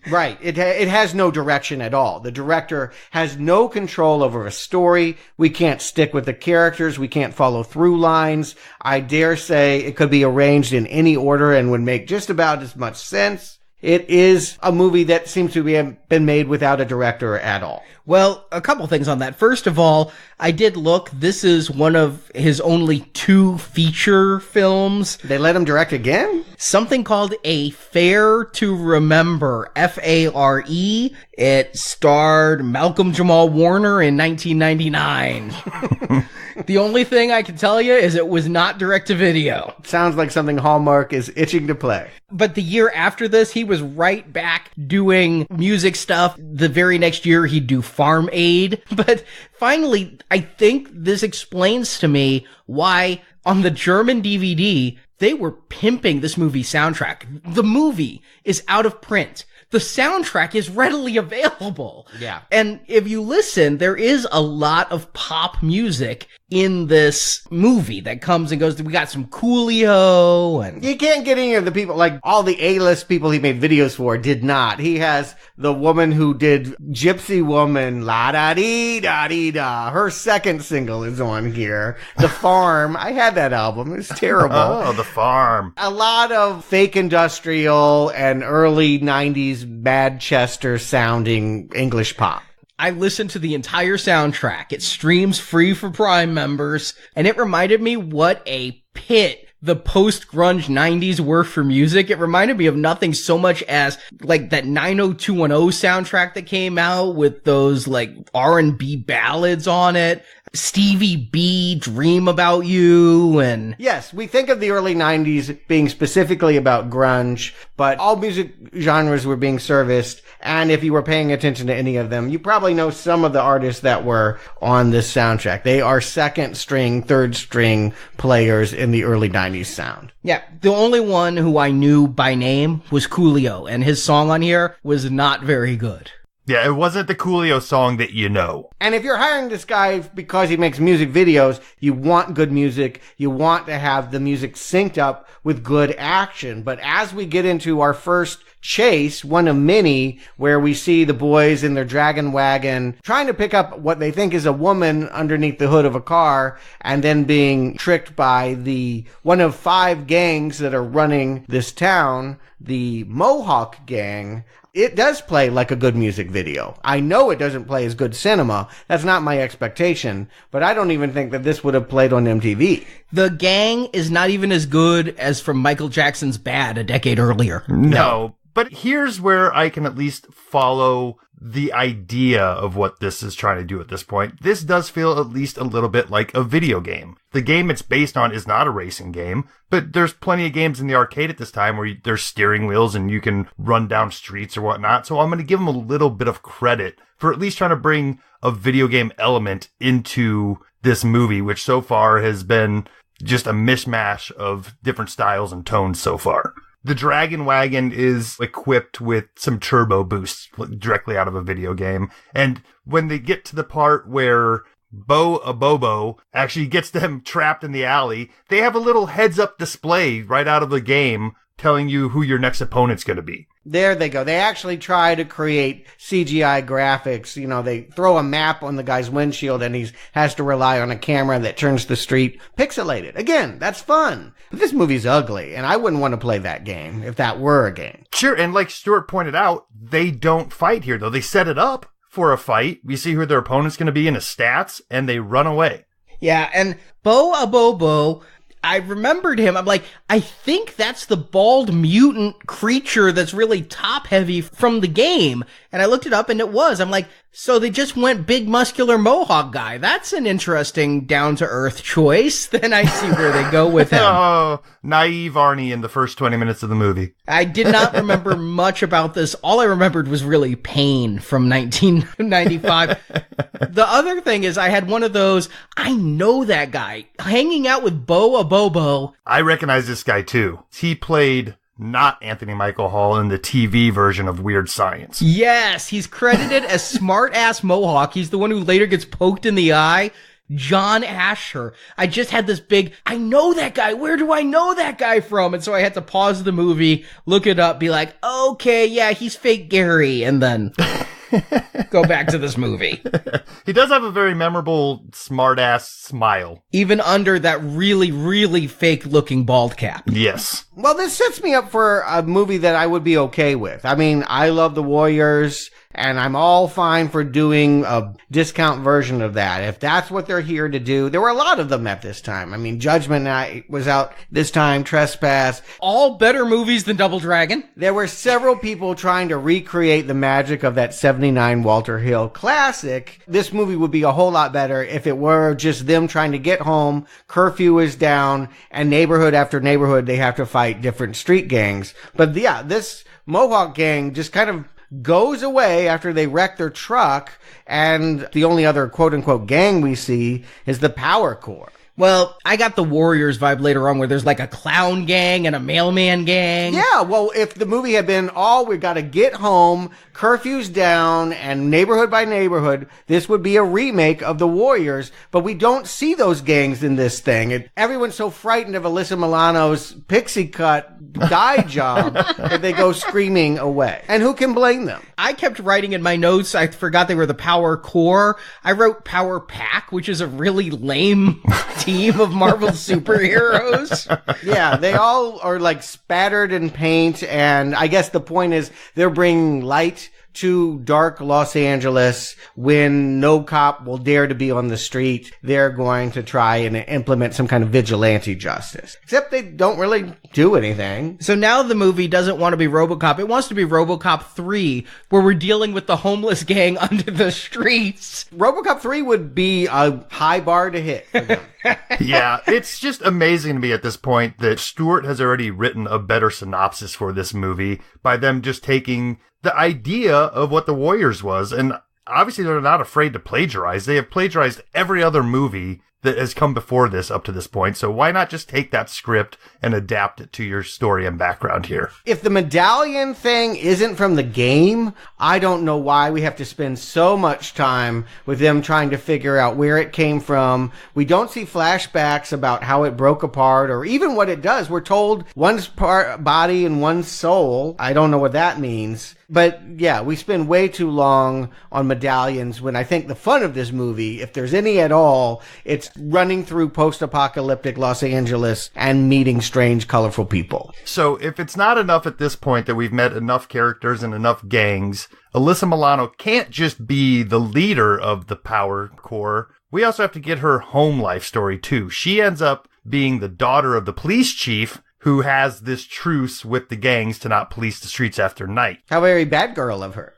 Right. It has no direction at all. The director has no control over a story. We can't stick with the characters. We can't follow through lines. I dare say it could be arranged in any order and would make just about as much sense. It is a movie that seems to have been made without a director at all. Well, a couple things on that. First of all, I did look. This is one of his only 2 feature films. They let him direct again? Something called A Fair to Remember, F-A-R-E. It starred Malcolm Jamal Warner in 1999. The only thing I can tell you is it was not direct-to-video. Sounds like something Hallmark is itching to play. But the year after this, he was right back doing music stuff. The very next year, he'd do Farm Aid. But finally, I think this explains to me why on the German DVD, they were pimping this movie's soundtrack. The movie is out of print. The soundtrack is readily available. Yeah. And if you listen, there is a lot of pop music in this movie that comes and goes. We got some Coolio and... You can't get any of the people, like all the A-list people he made videos for did not. He has the woman who did Gypsy Woman, la-da-dee-da-dee-da. Her second single is on here. The Farm. I had that album. It was terrible. Oh, The Farm. A lot of fake industrial and early 90s Manchester sounding English pop. I listened to the entire soundtrack. It streams free for Prime members, and it reminded me what a pit the post-grunge 90s were for music. It reminded me of nothing so much as like that 90210 soundtrack that came out with those like R&B ballads on it. Stevie B, Dream About You, and... Yes, we think of the early 90s being specifically about grunge, but all music genres were being serviced, and if you were paying attention to any of them, you probably know some of the artists that were on this soundtrack. They are second string, third string players in the early 90s sound. Yeah, the only one who I knew by name was Coolio, and his song on here was not very good. Yeah, it wasn't the Coolio song that you know. And if you're hiring this guy because he makes music videos, you want good music. You want to have the music synced up with good action. But as we get into our first chase, one of many, where we see the boys in their dragon wagon trying to pick up what they think is a woman underneath the hood of a car, and then being tricked by the one of 5 gangs that are running this town, the Mohawk gang, it does play like a good music video. I know it doesn't play as good cinema. That's not my expectation. But I don't even think that this would have played on MTV. The gang is not even as good as from Michael Jackson's Bad a decade earlier. No. But here's where I can at least follow the idea of what this is trying to do at this point. This does feel at least a little bit like a video game. The game it's based on is not a racing game, but there's plenty of games in the arcade at this time where there's steering wheels and you can run down streets or whatnot. So I'm going to give them a little bit of credit for at least trying to bring a video game element into this movie, which so far has been just a mishmash of different styles and tones so far. The Dragon Wagon is equipped with some turbo boosts directly out of a video game. And when they get to the part where Bo Abobo actually gets them trapped in the alley, they have a little heads-up display right out of the game telling you who your next opponent's going to be. There they go. They actually try to create CGI graphics. You know, they throw a map on the guy's windshield and he has to rely on a camera that turns the street pixelated. Again, that's fun. But this movie's ugly, and I wouldn't want to play that game if that were a game. Sure, and like Stuart pointed out, they don't fight here, though. They set it up for a fight. We see who their opponent's going to be in his stats, and they run away. Yeah, and Bo Abobo, I remembered him. I'm like, I think that's the bald mutant creature that's really top heavy from the game. And I looked it up and it was. I'm like, so they just went big muscular Mohawk guy. That's an interesting down to earth choice. Then I see where they go with him. Oh, naive Arnie in the first 20 minutes of the movie. I did not remember much about this. All I remembered was really Pain from 1995. The other thing is I had one of those, I know that guy, hanging out with Bo Abobo. I recognize this guy too. He played not Anthony Michael Hall in the TV version of Weird Science. Yes, he's credited as smart-ass Mohawk. He's the one who later gets poked in the eye. John Asher. I just had this big, I know that guy. Where do I know that guy from? And so I had to pause the movie, look it up, be like, okay, yeah, he's fake Gary, and then go back to this movie. He does have a very memorable smart-ass smile. Even under that really, really fake-looking bald cap. Yes. Well, this sets me up for a movie that I would be okay with. I mean, I love the Warriors, and I'm all fine for doing a discount version of that. If that's what they're here to do. There were a lot of them at this time. I mean, Judgment Night was out this time, Trespass. All better movies than Double Dragon. There were several people trying to recreate the magic of that 79 Walter Hill classic. This movie would be a whole lot better if it were just them trying to get home, curfew is down, and neighborhood after neighborhood they have to fight different street gangs. But yeah, this Mohawk gang just kind of goes away after they wreck their truck, and the only other quote-unquote gang we see is the Power Corps. Well, I got the Warriors vibe later on where there's like a clown gang and a mailman gang. Yeah, well, if the movie had been we got to get home, curfew's down, and neighborhood by neighborhood, this would be a remake of the Warriors, but we don't see those gangs in this thing. Everyone's so frightened of Alyssa Milano's pixie cut dye job that they go screaming away. And who can blame them? I kept writing in my notes, I forgot they were the Power Corps. I wrote Power Pack, which is a really lame team of Marvel superheroes. Yeah, they all are like spattered in paint, and I guess the point is they're bringing light to dark Los Angeles. When no cop will dare to be on the street, they're going to try and implement some kind of vigilante justice. Except they don't really do anything. So now the movie doesn't want to be RoboCop. It wants to be RoboCop 3, where we're dealing with the homeless gang under the streets. RoboCop 3 would be a high bar to hit for them. Yeah, it's just amazing to me at this point that Stuart has already written a better synopsis for this movie by them just taking the idea of what the Warriors was, and obviously they're not afraid to plagiarize. They have plagiarized every other movie that has come before this up to this point, so why not just take that script and adapt it to your story and background here? If the medallion thing isn't from the game, I don't know why we have to spend so much time with them trying to figure out where it came from. We don't see flashbacks about how it broke apart or even what it does. We're told one's part body and one's soul. I don't know what that means. But yeah, we spend way too long on medallions when I think the fun of this movie, if there's any at all, it's running through post-apocalyptic Los Angeles and meeting strange, colorful people. So if it's not enough at this point that we've met enough characters and enough gangs, Alyssa Milano can't just be the leader of the Power Corps. We also have to get her home life story too. She ends up being the daughter of the police chief, who has this truce with the gangs to not police the streets after night. How very Batgirl of her.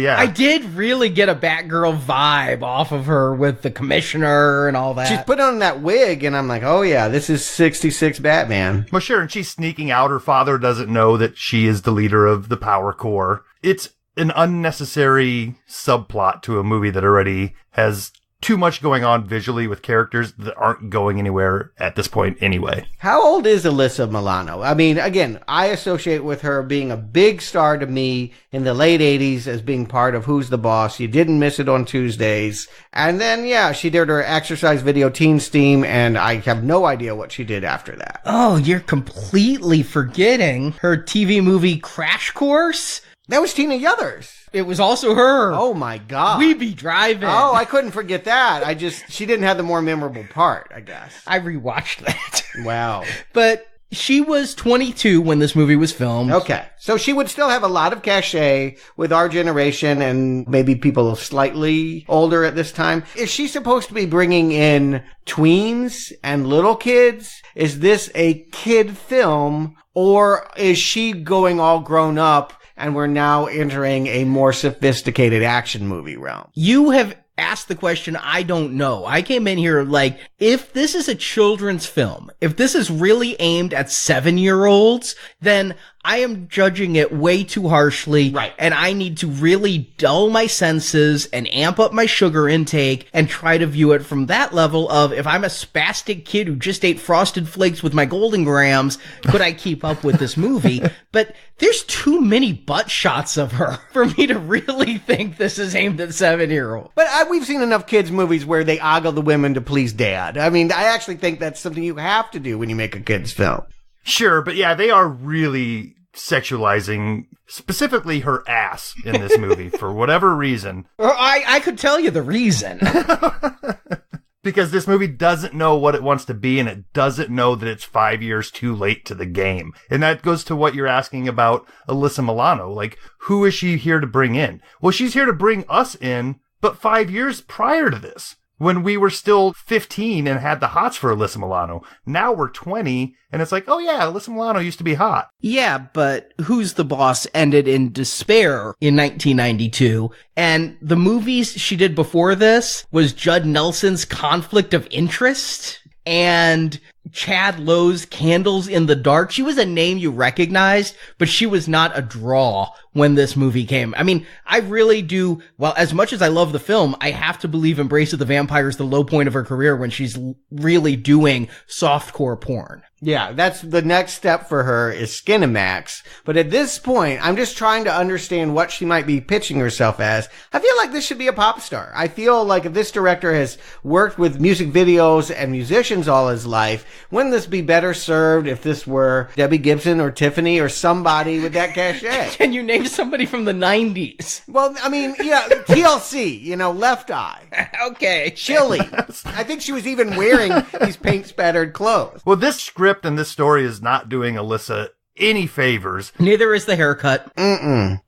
Yeah. I did really get a Batgirl vibe off of her with the commissioner and all that. She's put on that wig, and I'm like, oh yeah, this is 66 Batman. Well, sure, and she's sneaking out. Her father doesn't know that she is the leader of the Power Corps. It's an unnecessary subplot to a movie that already has too much going on visually with characters that aren't going anywhere at this point anyway. How old is Alyssa Milano? I mean, again, I associate with her being a big star to me in the late 80s as being part of Who's the Boss. You didn't miss it on Tuesdays. And then, yeah, she did her exercise video Teen Steam, and I have no idea what she did after that. Oh, you're completely forgetting her TV movie Crash Course? That was Tina Yothers. It was also her. Oh my God. We Be Driving. Oh, I couldn't forget that. She didn't have the more memorable part, I guess. I rewatched that. Wow. But she was 22 when this movie was filmed. Okay. So she would still have a lot of cachet with our generation and maybe people slightly older at this time. Is she supposed to be bringing in tweens and little kids? Is this a kid film, or is she going all grown up and we're now entering a more sophisticated action movie realm? You have asked the question, I don't know. I came in here like, if this is a children's film, if this is really aimed at 7-year-olds, then I am judging it way too harshly. Right. And I need to really dull my senses and amp up my sugar intake and try to view it from that level of, if I'm a spastic kid who just ate Frosted Flakes with my Golden Grams, could I keep up with this movie? But there's too many butt shots of her for me to really think this is aimed at 7-year-olds. But we've seen enough kids' movies where they ogle the women to please dad. I mean, I actually think that's something you have to do when you make a kid's film. Sure, but yeah, they are really sexualizing specifically her ass in this movie for whatever reason. I could tell you the reason. Because this movie doesn't know what it wants to be, and it doesn't know that it's 5 years too late to the game. And that goes to what you're asking about Alyssa Milano. Like, who is she here to bring in? Well, she's here to bring us in, but 5 years prior to this, when we were still 15 and had the hots for Alyssa Milano. Now we're 20, and it's like, oh yeah, Alyssa Milano used to be hot. Yeah, but Who's the Boss ended in despair in 1992, and the movies she did before this was Judd Nelson's Conflict of Interest and Chad Lowe's Candles in the Dark. She was a name you recognized, but she was not a draw when this movie came. I mean, I really do, well, as much as I love the film, I have to believe Embrace of the Vampire is the low point of her career when she's really doing softcore porn. Yeah, that's the next step for her is Skinamax. But at this point, I'm just trying to understand what she might be pitching herself as. I feel like this should be a pop star. I feel like if this director has worked with music videos and musicians all his life, wouldn't this be better served if this were Debbie Gibson or Tiffany or somebody with that cachet? Can you name somebody from the 90s? Well, I mean, yeah, TLC, Left Eye. Okay. Chili. I think she was even wearing these paint-spattered clothes. Well, this script and this story is not doing Alyssa any favors. Neither is the haircut.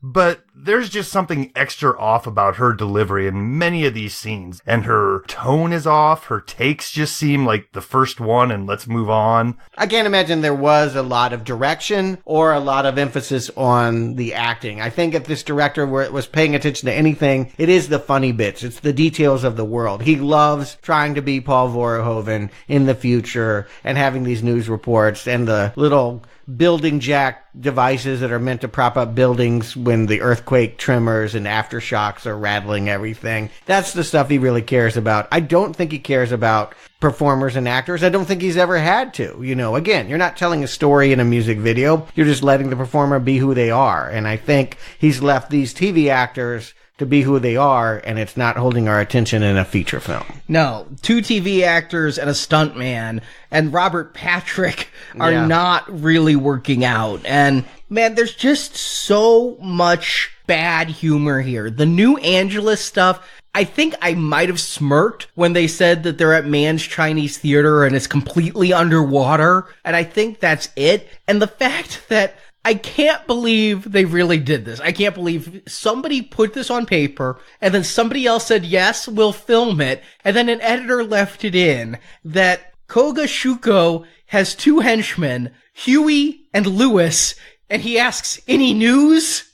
But there's just something extra off about her delivery in many of these scenes. And her tone is off. Her takes just seem like the first one and let's move on. I can't imagine there was a lot of direction or a lot of emphasis on the acting. I think if this director was paying attention to anything, it is the funny bits. It's the details of the world. He loves trying to be Paul Verhoeven in the future and having these news reports and the little building jack devices that are meant to prop up buildings when the earthquake tremors and aftershocks are rattling everything. That's the stuff he really cares about. I don't think he cares about performers and actors. I don't think he's ever had to. Again, you're not telling a story in a music video. You're just letting the performer be who they are. And I think he's left these TV actors to be who they are, and it's not holding our attention in a feature film. No, 2 TV actors and a stuntman, and Robert Patrick are not really working out. And man, there's just so much bad humor here. The New Angeles stuff, I think I might have smirked when they said that they're at Mann's Chinese Theater and it's completely underwater. And I think that's it. And the fact that I can't believe they really did this. I can't believe somebody put this on paper and then somebody else said, yes, we'll film it. And then an editor left it in that Koga Shuko has 2 henchmen, Huey and Lewis, and he asks, any news?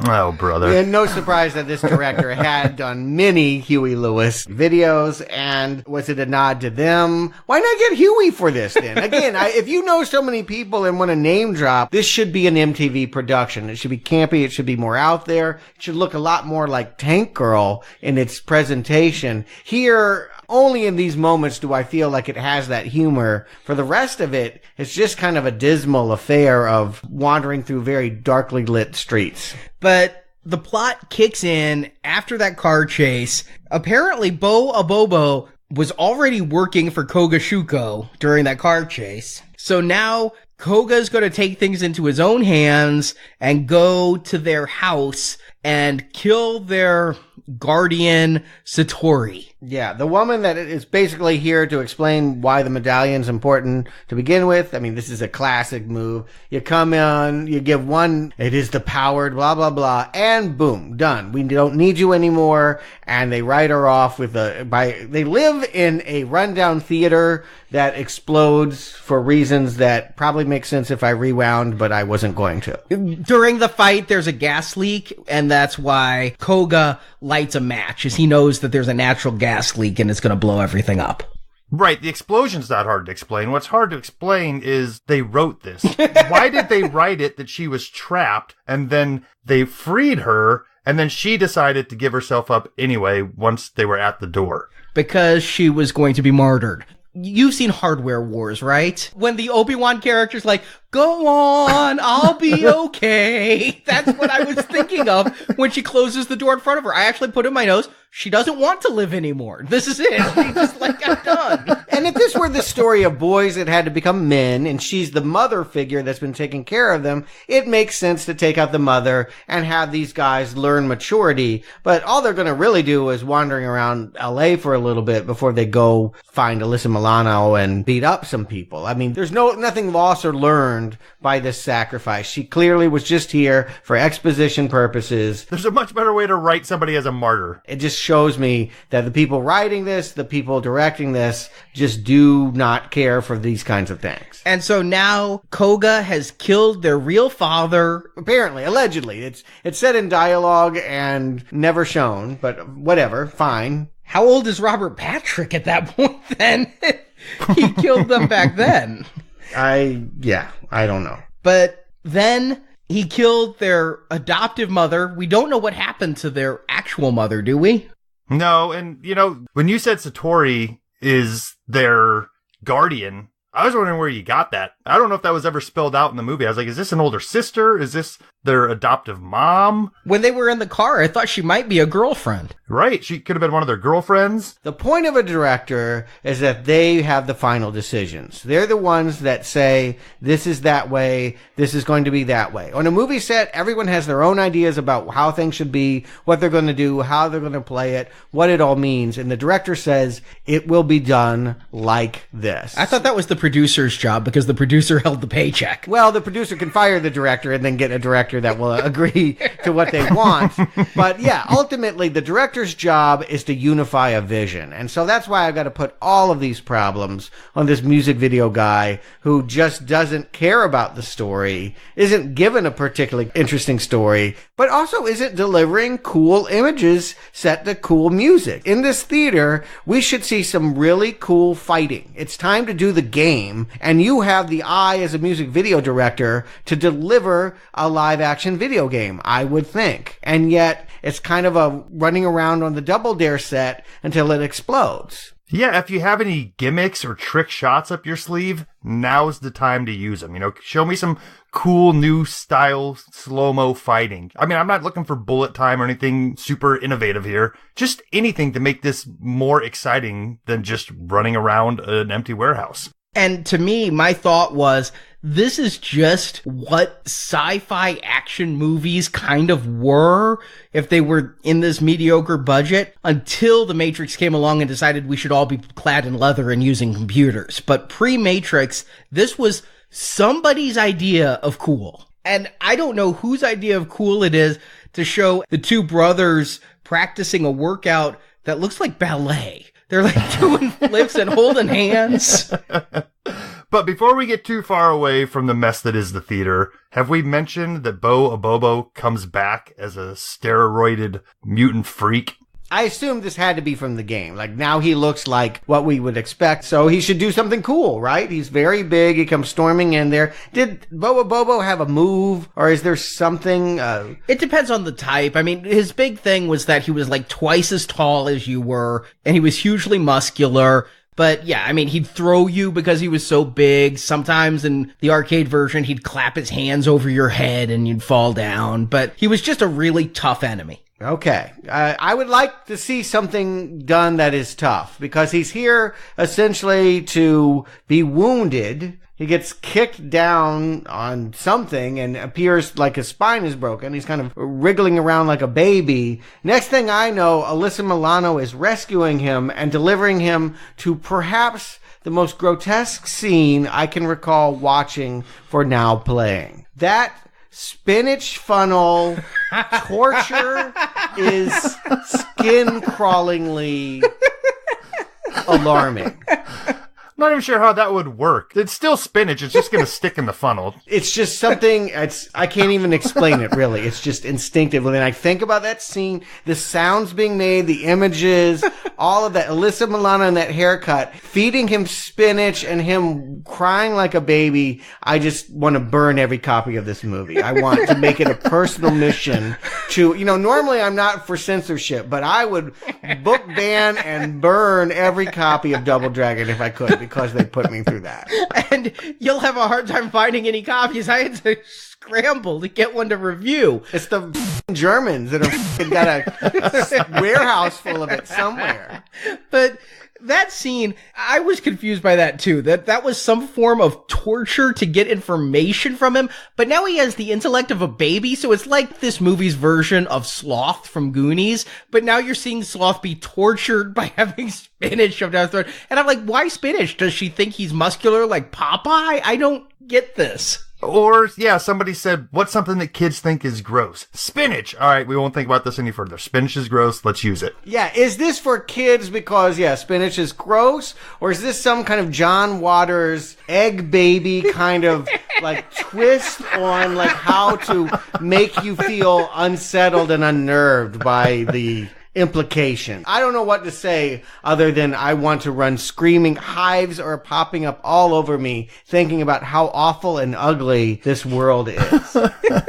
Oh, brother. And no surprise that this director had done many Huey Lewis videos, and was it a nod to them? Why not get Huey for this then? Again, if you know so many people and want to name drop, this should be an MTV production. It should be campy. It should be more out there. It should look a lot more like Tank Girl in its presentation. Here, only in these moments do I feel like it has that humor. For the rest of it, it's just kind of a dismal affair of wandering through very darkly lit streets. But the plot kicks in after that car chase. Apparently, Bo Abobo was already working for Koga Shuko during that car chase. So now Koga's going to take things into his own hands and go to their house and kill their guardian, Satori. Yeah, the woman that is basically here to explain why the medallion's important to begin with. I mean, this is a classic move. You come in, you give one, it is the powered, blah, blah, blah, and boom, done. We don't need you anymore. And they write her off with they live in a rundown theater that explodes for reasons that probably make sense if I rewound, but I wasn't going to. During the fight, there's a gas leak, and that's why Koga lights a match, as he knows that there's a natural gas leak and it's going to blow everything up. Right, the explosion's not hard to explain. What's hard to explain is they wrote this. Why did they write it that she was trapped, and then they freed her, and then she decided to give herself up anyway once they were at the door? Because she was going to be martyred. You've seen Hardware Wars, right? When the Obi-Wan character's like, go on, I'll be okay. That's what I was thinking of when she closes the door in front of her. I actually put in my notes, she doesn't want to live anymore. This is it. She's just like, I'm done. And if this were the story of boys that had to become men, and she's the mother figure that's been taking care of them, it makes sense to take out the mother and have these guys learn maturity. But all they're going to really do is wandering around LA for a little bit before they go find Alyssa Milano and beat up some people. I mean, there's nothing lost or learned by this sacrifice. She clearly was just here for exposition purposes. There's a much better way to write somebody as a martyr. It just shows me that the people writing this, the people directing this, just do not care for these kinds of things. And so now Koga has killed their real father. Apparently, allegedly. It's said in dialogue and never shown, but whatever, fine. How old is Robert Patrick at that point then? He killed them back then. I don't know. But then he killed their adoptive mother. We don't know what happened to their actual mother, do we? No, and, when you said Satori is their guardian, I was wondering where you got that. I don't know if that was ever spelled out in the movie. I was like, is this an older sister? Is this their adoptive mom? When they were in the car, I thought she might be a girlfriend. Right. She could have been one of their girlfriends. The point of a director is that they have the final decisions. They're the ones that say, this is that way, this is going to be that way. On a movie set, everyone has their own ideas about how things should be, what they're going to do, how they're going to play it, what it all means. And the director says, it will be done like this. I thought that was the producer's job because the producer held the paycheck. Well, the producer can fire the director and then get a director that will agree to what they want. But yeah, ultimately, the director's job is to unify a vision. And so that's why I've got to put all of these problems on this music video guy who just doesn't care about the story, isn't given a particularly interesting story, but also isn't delivering cool images set to cool music. In this theater, we should see some really cool fighting. It's time to do the game, and you have the eye as a music video director to deliver a live action video game, I would think. And yet, it's kind of a running around on the Double Dare set until it explodes. Yeah, if you have any gimmicks or trick shots up your sleeve, now's the time to use them. Show me some cool new style slow-mo fighting. I mean, I'm not looking for bullet time or anything super innovative here. Just anything to make this more exciting than just running around an empty warehouse. And to me, my thought was, this is just what sci-fi action movies kind of were if they were in this mediocre budget until The Matrix came along and decided we should all be clad in leather and using computers. But pre-Matrix, this was somebody's idea of cool. And I don't know whose idea of cool it is to show the two brothers practicing a workout that looks like ballet. They're like doing flips and holding hands. But before we get too far away from the mess that is the theater, have we mentioned that Bo Abobo comes back as a steroided mutant freak? I assume this had to be from the game. Like, now he looks like what we would expect, so he should do something cool, right? He's very big, he comes storming in there. Did Bobo have a move, or is there something? It depends on the type. I mean, his big thing was that he was like twice as tall as you were, and he was hugely muscular. But yeah, I mean, he'd throw you because he was so big. Sometimes in the arcade version, he'd clap his hands over your head and you'd fall down. But he was just a really tough enemy. Okay. I would like to see something done that is tough, because he's here essentially to be wounded. He gets kicked down on something and appears like his spine is broken. He's kind of wriggling around like a baby. Next thing I know, Alyssa Milano is rescuing him and delivering him to perhaps the most grotesque scene I can recall watching for Now Playing. That spinach funnel torture is skin-crawlingly alarming. I'm not even sure how that would work. It's still spinach. It's just going to stick in the funnel. It's just something, I can't even explain it, really. It's just instinctive. When I think about that scene, the sounds being made, the images, all of that. Alyssa Milano and that haircut, feeding him spinach and him crying like a baby. I just want to burn every copy of this movie. I want to make it a personal mission to, normally I'm not for censorship, but I would book ban and burn every copy of Double Dragon if I could, because they put me through that. And you'll have a hard time finding any copies. I had to scramble to get one to review. It's the Germans that are got a warehouse full of it somewhere. But that scene, I was confused by that too. That was some form of torture to get information from him. But now he has the intellect of a baby, so it's like this movie's version of Sloth from Goonies. But now you're seeing Sloth be tortured by having spinach shoved down his throat. And I'm like, why spinach? Does she think he's muscular like Popeye? I don't get this. Or, yeah, somebody said, what's something that kids think is gross? Spinach! All right, we won't think about this any further. Spinach is gross. Let's use it. Yeah, is this for kids because, spinach is gross? Or is this some kind of John Waters egg baby kind of, twist on, how to make you feel unsettled and unnerved by the implication? I don't know what to say other than I want to run screaming. Hives are popping up all over me thinking about how awful and ugly this world is.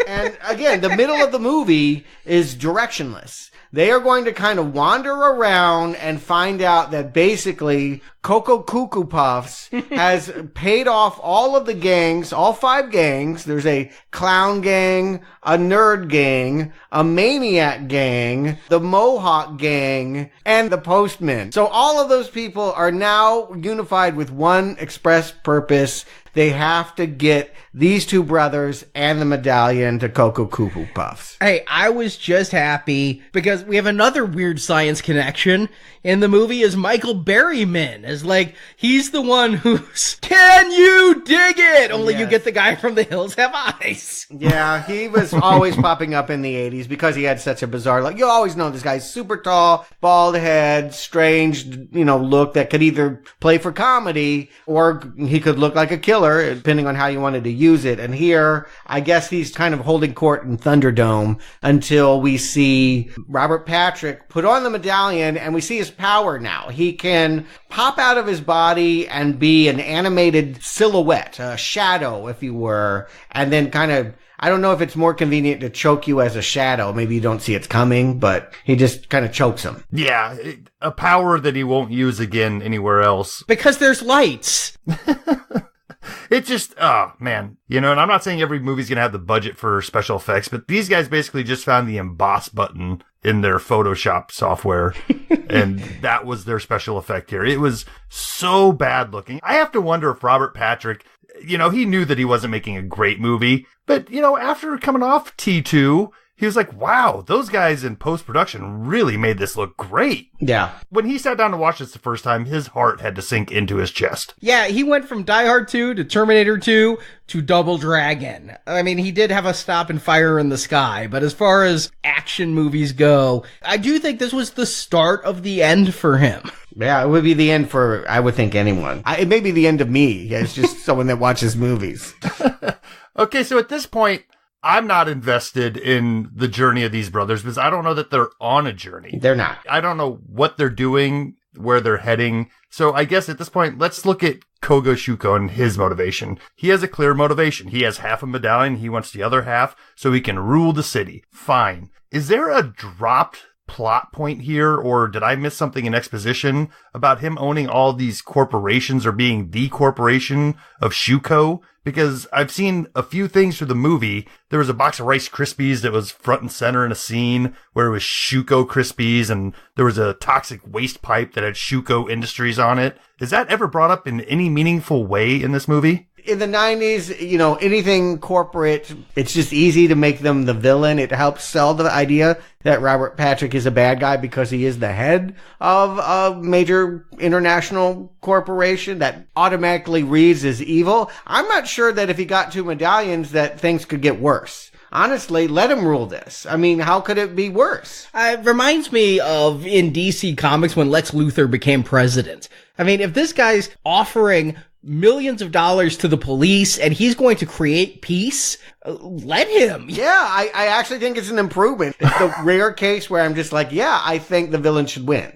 And again, the middle of the movie is directionless. They are going to kind of wander around and find out that basically Coco Cuckoo Puffs has paid off all of the gangs, all 5 gangs. There's a clown gang, a nerd gang, a maniac gang, the Mohawk gang, and the Postmen. So all of those people are now unified with one express purpose. They have to get these 2 brothers and the medallion to Coco Cuckoo Puffs. Hey, I was just happy because we have another weird science connection in the movie is Michael Berryman. As he's the one who's, can you dig it? Only you get the guy from The Hills Have Eyes. Yeah, he was always popping up in the 80s because he had such a bizarre, you always know this guy's super tall, bald head, strange, look that could either play for comedy or he could look like a killer, depending on how you wanted to use it. And here, I guess he's kind of holding court in Thunderdome until we see Robert Patrick put on the medallion and we see his power now. He can pop out of his body and be an animated silhouette, a shadow, if you were, and then kind of, I don't know if it's more convenient to choke you as a shadow. Maybe you don't see it's coming, but he just kind of chokes him. Yeah, a power that he won't use again anywhere else. Because there's lights. It just, oh, man. And I'm not saying every movie's going to have the budget for special effects, but these guys basically just found the emboss button in their Photoshop software, and that was their special effect here. It was so bad looking. I have to wonder if Robert Patrick, he knew that he wasn't making a great movie, but, after coming off T2, he was like, wow, those guys in post-production really made this look great. Yeah. When he sat down to watch this the first time, his heart had to sink into his chest. Yeah, he went from Die Hard 2 to Terminator 2 to Double Dragon. I mean, he did have a stop and Fire in the Sky, but as far as action movies go, I do think this was the start of the end for him. Yeah, it would be the end for, I would think, anyone. It may be the end of me. It's just someone that watches movies. Okay, so at this point, I'm not invested in the journey of these brothers because I don't know that they're on a journey. They're not. I don't know what they're doing, where they're heading. So I guess at this point, let's look at Kogo Shuko and his motivation. He has a clear motivation. He has half a medallion. He wants the other half so he can rule the city. Fine. Is there a dropped plot point here, or did I miss something in exposition about him owning all these corporations or being the corporation of Shuko? Because I've seen a few things through the movie. There was a box of Rice Krispies that was front and center in a scene where it was Shuko Krispies, and there was a toxic waste pipe that had Shuko Industries on it. Is that ever brought up in any meaningful way in this movie? In the 90s, anything corporate, it's just easy to make them the villain. It helps sell the idea that Robert Patrick is a bad guy because he is the head of a major international corporation that automatically reads as evil. I'm not sure that if he got 2 medallions that things could get worse. Honestly, let him rule this. I mean, how could it be worse? It reminds me of in DC Comics when Lex Luthor became president. I mean, if this guy's offering millions of dollars to the police and he's going to create peace, let him. Yeah, I actually think it's an improvement. It's the rare case where I'm just like, yeah, I think the villain should win.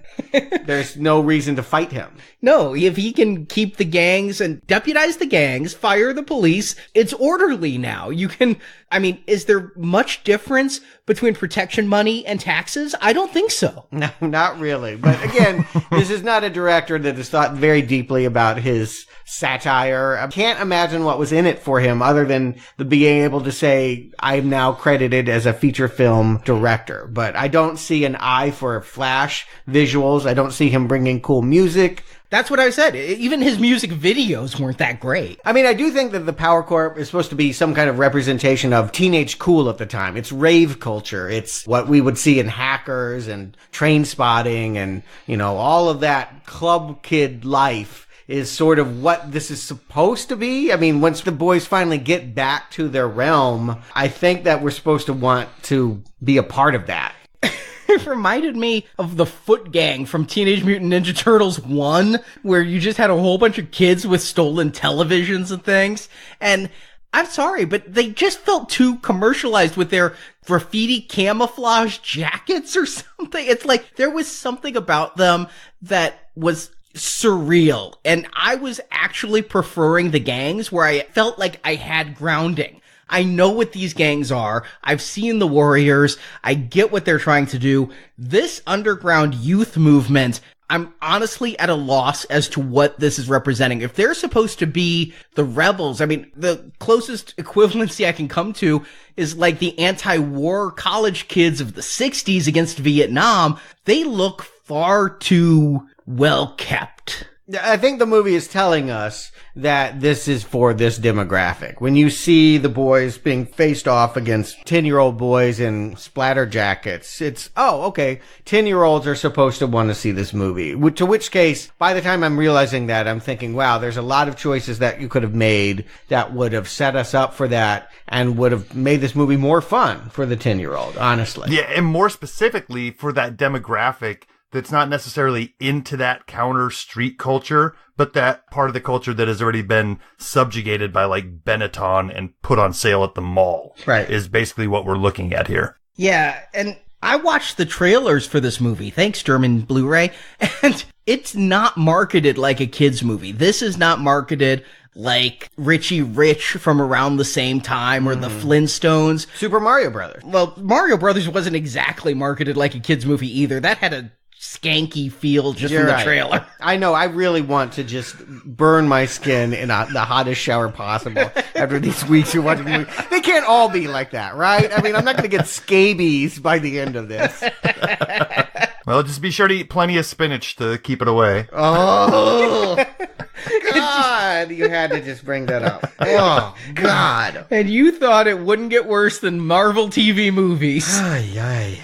There's no reason to fight him. No, if he can keep the gangs and deputize the gangs, fire the police, it's orderly now. Is there much difference between protection money and taxes? I don't think so. No, not really. But again, this is not a director that has thought very deeply about his satire. I can't imagine what was in it for him other than the being able to say, I'm now credited as a feature film director. But I don't see an eye for flash visuals. I don't see him bringing cool music. That's what I said. Even his music videos weren't that great. I mean, I do think that the Power Corp is supposed to be some kind of representation of teenage cool at the time. It's rave culture. It's what we would see in Hackers and Train Spotting and, all of that club kid life is sort of what this is supposed to be. I mean, once the boys finally get back to their realm, I think that we're supposed to want to be a part of that. It reminded me of the Foot Gang from Teenage Mutant Ninja Turtles 1, where you just had a whole bunch of kids with stolen televisions and things. And I'm sorry, but they just felt too commercialized with their graffiti camouflage jackets or something. It's like there was something about them that was surreal. And I was actually preferring the gangs where I felt like I had grounding. I know what these gangs are. I've seen the Warriors. I get what they're trying to do. This underground youth movement, I'm honestly at a loss as to what this is representing. If they're supposed to be the rebels, the closest equivalency I can come to is like the anti-war college kids of the 60s against Vietnam. They look far too well kept. I think the movie is telling us that this is for this demographic. When you see the boys being faced off against 10-year-old boys in splatter jackets, it's, 10-year-olds are supposed to want to see this movie. To which case, by the time I'm realizing that, I'm thinking, wow, there's a lot of choices that you could have made that would have set us up for that and would have made this movie more fun for the 10-year-old, honestly. Yeah, and more specifically for that demographic that's not necessarily into that counter street culture, but that part of the culture that has already been subjugated by like Benetton and put on sale at the mall. Right. Is basically what we're looking at here. Yeah, and I watched the trailers for this movie. Thanks, German Blu-ray. And it's not marketed like a kid's movie. This is not marketed like Richie Rich from around the same time or the Flintstones. Super Mario Brothers. Well, Mario Brothers wasn't exactly marketed like a kid's movie either. That had a skanky feel just from the trailer. I know. I really want to just burn my skin in the hottest shower possible after these weeks of watching movies. They can't all be like that, right? I mean, I'm not going to get scabies by the end of this. Well, just be sure to eat plenty of spinach to keep it away. Oh, God. You had to just bring that up. Oh, God. And you thought it wouldn't get worse than Marvel TV movies. Ay, ay.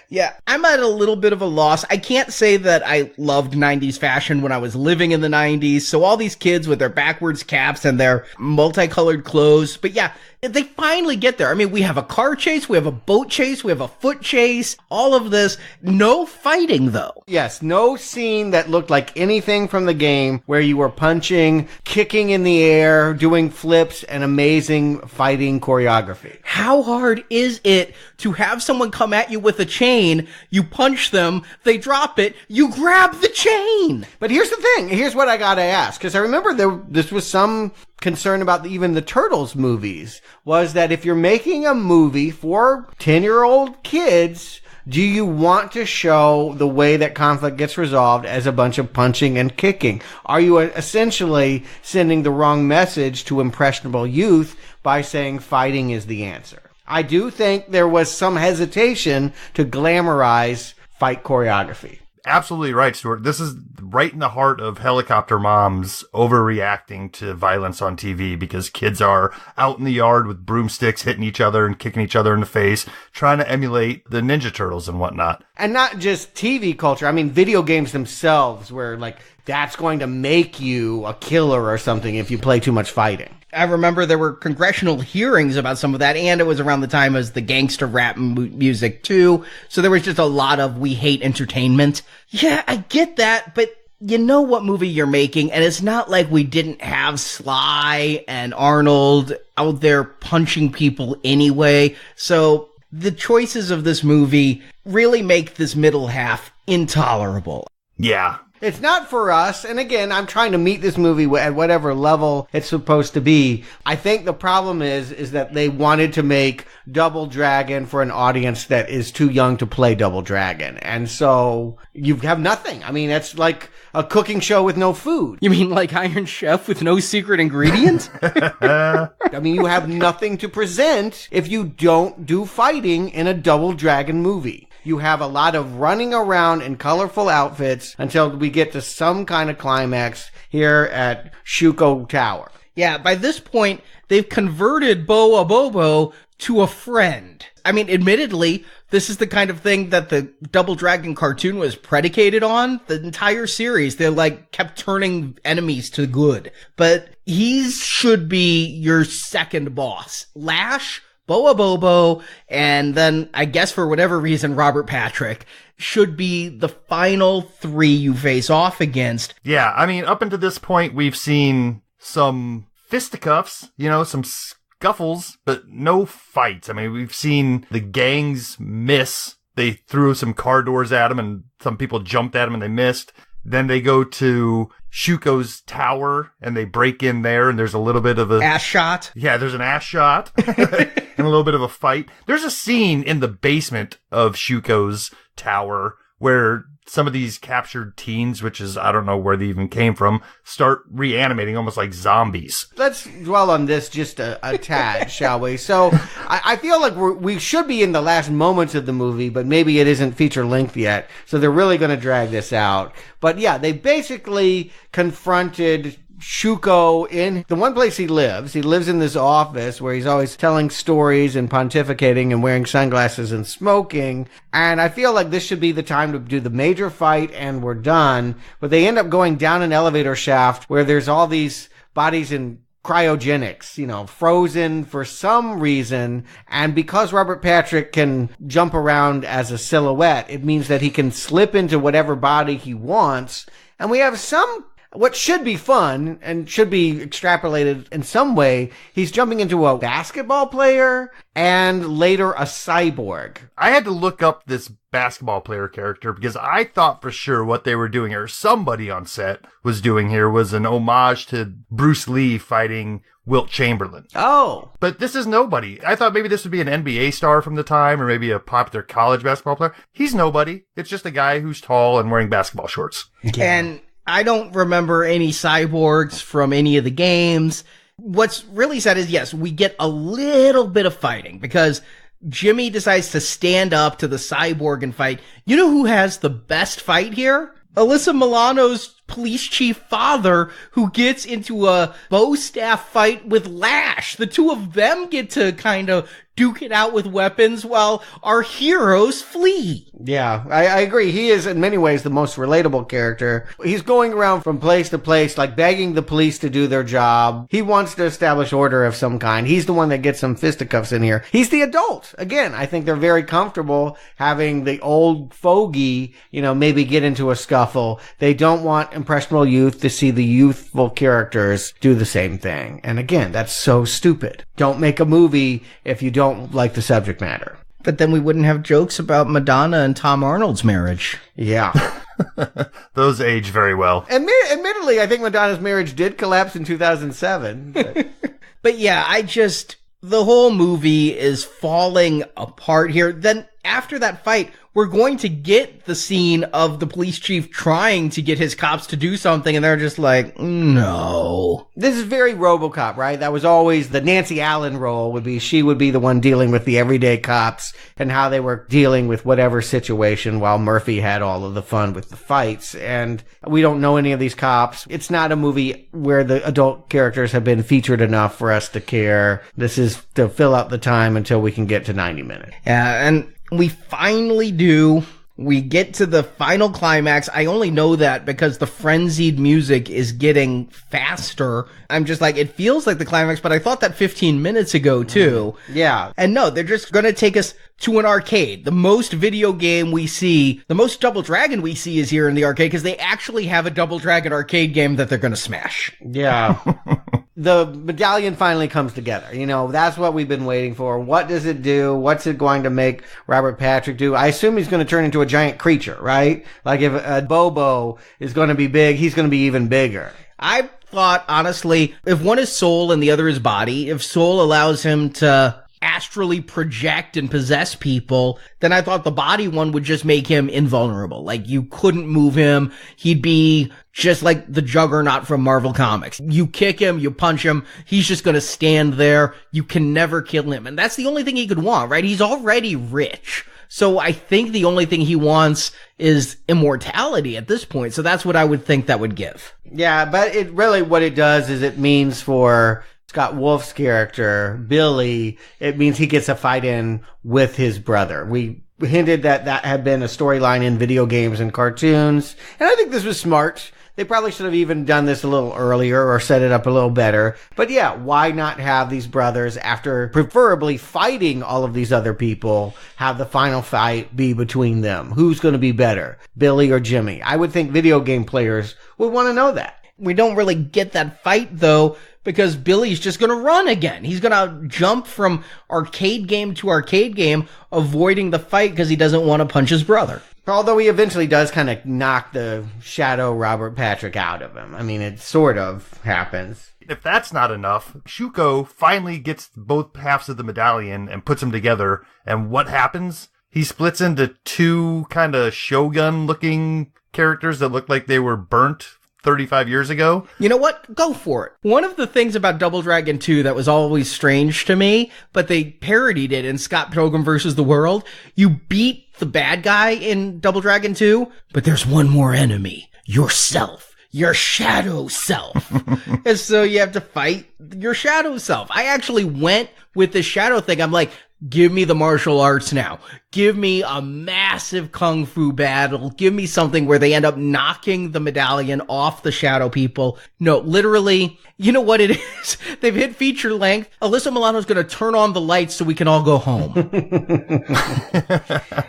Yeah, I'm at a little bit of a loss. I can't say that I loved 90s fashion when I was living in the 90s. So all these kids with their backwards caps and their multicolored clothes. But yeah, they finally get there. I mean, we have a car chase, we have a boat chase, we have a foot chase, all of this. No fighting, though. Yes, no scene that looked like anything from the game where you were punching, kicking in the air, doing flips, and amazing fighting choreography. How hard is it to have someone come at you with a chain, you punch them, they drop it, you grab the chain? But here's the thing. Here's what I gotta ask. Because I remember this was some concern about even the Turtles movies, was that if you're making a movie for 10-year-old kids, do you want to show the way that conflict gets resolved as a bunch of punching and kicking? Are you essentially sending the wrong message to impressionable youth by saying fighting is the answer? I do think there was some hesitation to glamorize fight choreography. Absolutely right, Stuart. This is right in the heart of helicopter moms overreacting to violence on TV because kids are out in the yard with broomsticks hitting each other and kicking each other in the face, trying to emulate the Ninja Turtles and whatnot. And not just TV culture. I mean, video games themselves where, like, that's going to make you a killer or something if you play too much fighting. I remember there were congressional hearings about some of that, and it was around the time as the gangster rap music too. So there was just a lot of we hate entertainment. Yeah, I get that, but you know what movie you're making, and it's not like we didn't have Sly and Arnold out there punching people anyway. So the choices of this movie really make this middle half intolerable. Yeah. It's not for us, and again, I'm trying to meet this movie at whatever level it's supposed to be. I think the problem is that they wanted to make Double Dragon for an audience that is too young to play Double Dragon, and so you have nothing. I mean, it's like a cooking show with no food. You mean like Iron Chef with no secret ingredient? I mean, you have nothing to present if you don't do fighting in a Double Dragon movie. You have a lot of running around in colorful outfits until we get to some kind of climax here at Shuko Tower. Yeah, by this point, they've converted Boa Bobo to a friend. I mean, admittedly, this is the kind of thing that the Double Dragon cartoon was predicated on. The entire series, they kept turning enemies to good. But he should be your second boss. Lash, Boa Bobo, and then, I guess for whatever reason, Robert Patrick should be the final three you face off against. Yeah, I mean, up until this point, we've seen some fisticuffs, some scuffles, but no fights. I mean, we've seen the gangs miss. They threw some car doors at them, and some people jumped at them, and they missed. Then they go to Shuko's tower, and they break in there, and there's a little bit of a... ass shot? Yeah, there's an ass shot, and a little bit of a fight. There's a scene in the basement of Shuko's tower where some of these captured teens, which is, I don't know where they even came from, start reanimating almost like zombies. Let's dwell on this just a tad, shall we? So I feel like we should be in the last moments of the movie, but maybe it isn't feature length yet. So they're really going to drag this out. But yeah, they basically confronted Shuko in the one place he lives. He lives in this office where he's always telling stories and pontificating and wearing sunglasses and smoking. And I feel like this should be the time to do the major fight and we're done. But they end up going down an elevator shaft where there's all these bodies in cryogenics, frozen for some reason. And because Robert Patrick can jump around as a silhouette, it means that he can slip into whatever body he wants. And we have what should be fun and should be extrapolated in some way. He's jumping into a basketball player and later a cyborg. I had to look up this basketball player character because I thought for sure what they were doing, or somebody on set was doing here, was an homage to Bruce Lee fighting Wilt Chamberlain. Oh. But this is nobody. I thought maybe this would be an NBA star from the time, or maybe a popular college basketball player. He's nobody. It's just a guy who's tall and wearing basketball shorts. Yeah. And I don't remember any cyborgs from any of the games. What's really sad is, yes, we get a little bit of fighting because Jimmy decides to stand up to the cyborg and fight. You know who has the best fight here? Alyssa Milano's police chief father, who gets into a bow staff fight with Lash. The two of them get to kind of duke it out with weapons while our heroes flee. Yeah, I agree. He is in many ways the most relatable character. He's going around from place to place, begging the police to do their job. He wants to establish order of some kind. He's the one that gets some fisticuffs in here. He's the adult. Again, I think they're very comfortable having the old fogey, maybe get into a scuffle. They don't want impressionable youth to see the youthful characters do the same thing. And again, that's so stupid. Don't make a movie if you don't like the subject matter. But then we wouldn't have jokes about Madonna and Tom Arnold's marriage. Yeah. Those age very well. Admittedly, I think Madonna's marriage did collapse in 2007. But yeah, the whole movie is falling apart here. Then after that fight, we're going to get the scene of the police chief trying to get his cops to do something, and they're just like, no. This is very RoboCop, right? That was always the Nancy Allen role she would be the one dealing with the everyday cops and how they were dealing with whatever situation while Murphy had all of the fun with the fights. And we don't know any of these cops. It's not a movie where the adult characters have been featured enough for us to care. This is to fill out the time until we can get to 90 minutes. Yeah, and we finally do We get to the final climax. I only know that because the frenzied music is getting faster. I'm just like, it feels like the climax, but I thought that 15 minutes ago too. Yeah. And no, they're just gonna take us to an arcade. The most video game we see, the most Double Dragon we see is here in the arcade because they actually have a Double Dragon arcade game that they're gonna smash. Yeah. The medallion finally comes together. You know, that's what we've been waiting for. What does it do? What's it going to make Robert Patrick do? I assume he's going to turn into a giant creature, right? Like if a Bobo is going to be big, he's going to be even bigger. I thought, honestly, if one is soul and the other is body, if soul allows him to astrally project and possess people, then I thought the body one would just make him invulnerable. Like, you couldn't move him. He'd be just like the Juggernaut from Marvel Comics. You kick him, you punch him, he's just gonna stand there. You can never kill him. And that's the only thing he could want, right? He's already rich. So I think the only thing he wants is immortality at this point. So that's what I would think that would give. Yeah, but it really, what it does is it means for Scott Wolf's character, Billy, it means he gets a fight in with his brother. We hinted that that had been a storyline in video games and cartoons. And I think this was smart. They probably should have even done this a little earlier or set it up a little better. But yeah, why not have these brothers, after preferably fighting all of these other people, have the final fight be between them? Who's going to be better, Billy or Jimmy? I would think video game players would want to know that. We don't really get that fight, though, because Billy's just going to run again. He's going to jump from arcade game to arcade game, avoiding the fight because he doesn't want to punch his brother. Although he eventually does kind of knock the shadow Robert Patrick out of him. I mean, it sort of happens. If that's not enough, Shuko finally gets both halves of the medallion and puts them together. And what happens? He splits into two kind of Shogun-looking characters that look like they were burnt 35 years ago. You know what? Go for it. One of the things about Double Dragon 2 that was always strange to me, but they parodied it in Scott Pilgrim vs. the World, you beat the bad guy in Double Dragon 2, but there's one more enemy. Yourself. Your shadow self. And so you have to fight your shadow self. I actually went with the shadow thing. I'm like, give me the martial arts now. Give me a massive kung fu battle. Give me something where they end up knocking the medallion off the shadow people. No, literally, you know what it is? They've hit feature length. Alyssa Milano's going to turn on the lights so we can all go home.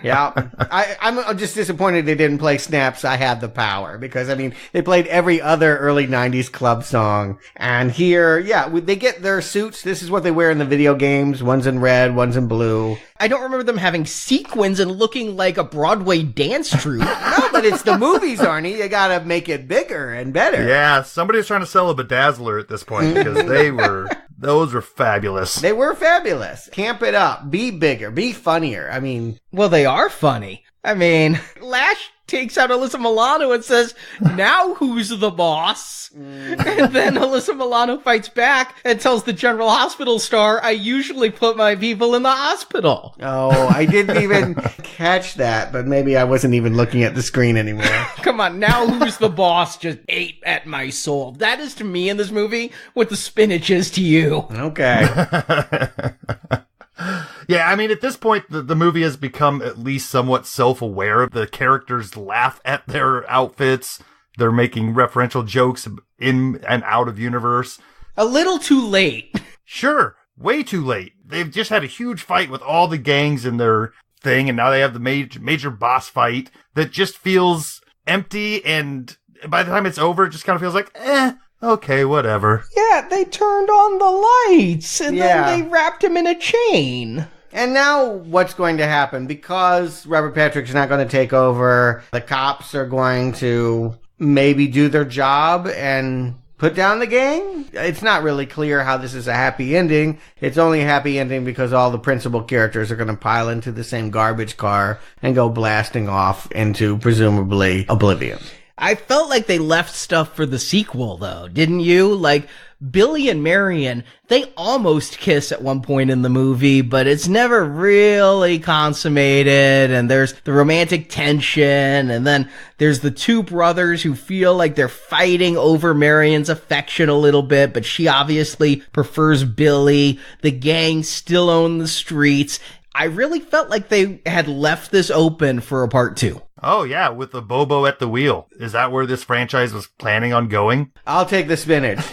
Yeah. I'm just disappointed they didn't play Snaps I Have the Power, because, I mean, they played every other early 90s club song. And here, yeah, they get their suits. This is what they wear in the video games. One's in red, one's in blue. I don't remember them having sequins and looking like a Broadway dance troupe. No, but it's the movies, Arnie. You gotta make it bigger and better. Yeah, somebody was trying to sell a bedazzler at this point because those were fabulous. They were fabulous. Camp it up. Be bigger. Be funnier. I mean, well, they are funny. I mean, Lash takes out Alyssa Milano and says, now who's the boss? And then Alyssa Milano fights back and tells the General Hospital star, I usually put my people in the hospital. Oh, I didn't even catch that, but maybe I wasn't even looking at the screen anymore. Come on, now who's the boss just ate at my soul. That is to me in this movie what the spinach is to you. Okay. Yeah, I mean, at this point, the movie has become at least somewhat self-aware. The characters laugh at their outfits. They're making referential jokes in and out of universe. A little too late. Sure, way too late. They've just had a huge fight with all the gangs in their thing, and now they have the major boss fight that just feels empty, and by the time it's over, it just kind of feels like, okay, whatever. Yeah, they turned on the lights, and then they wrapped him in a chain. And now what's going to happen? Because Robert Patrick's not going to take over, the cops are going to maybe do their job and put down the gang? It's not really clear how this is a happy ending. It's only a happy ending because all the principal characters are going to pile into the same garbage car and go blasting off into, presumably, oblivion. I felt like they left stuff for the sequel, though, didn't you? Like, Billy and Marion, they almost kiss at one point in the movie, but it's never really consummated, and there's the romantic tension, and then there's the two brothers who feel like they're fighting over Marion's affection a little bit, but she obviously prefers Billy. The gang still own the streets. I really felt like they had left this open for a part 2. Oh, yeah, with the Bobo at the wheel. Is that where this franchise was planning on going? I'll take the spinach.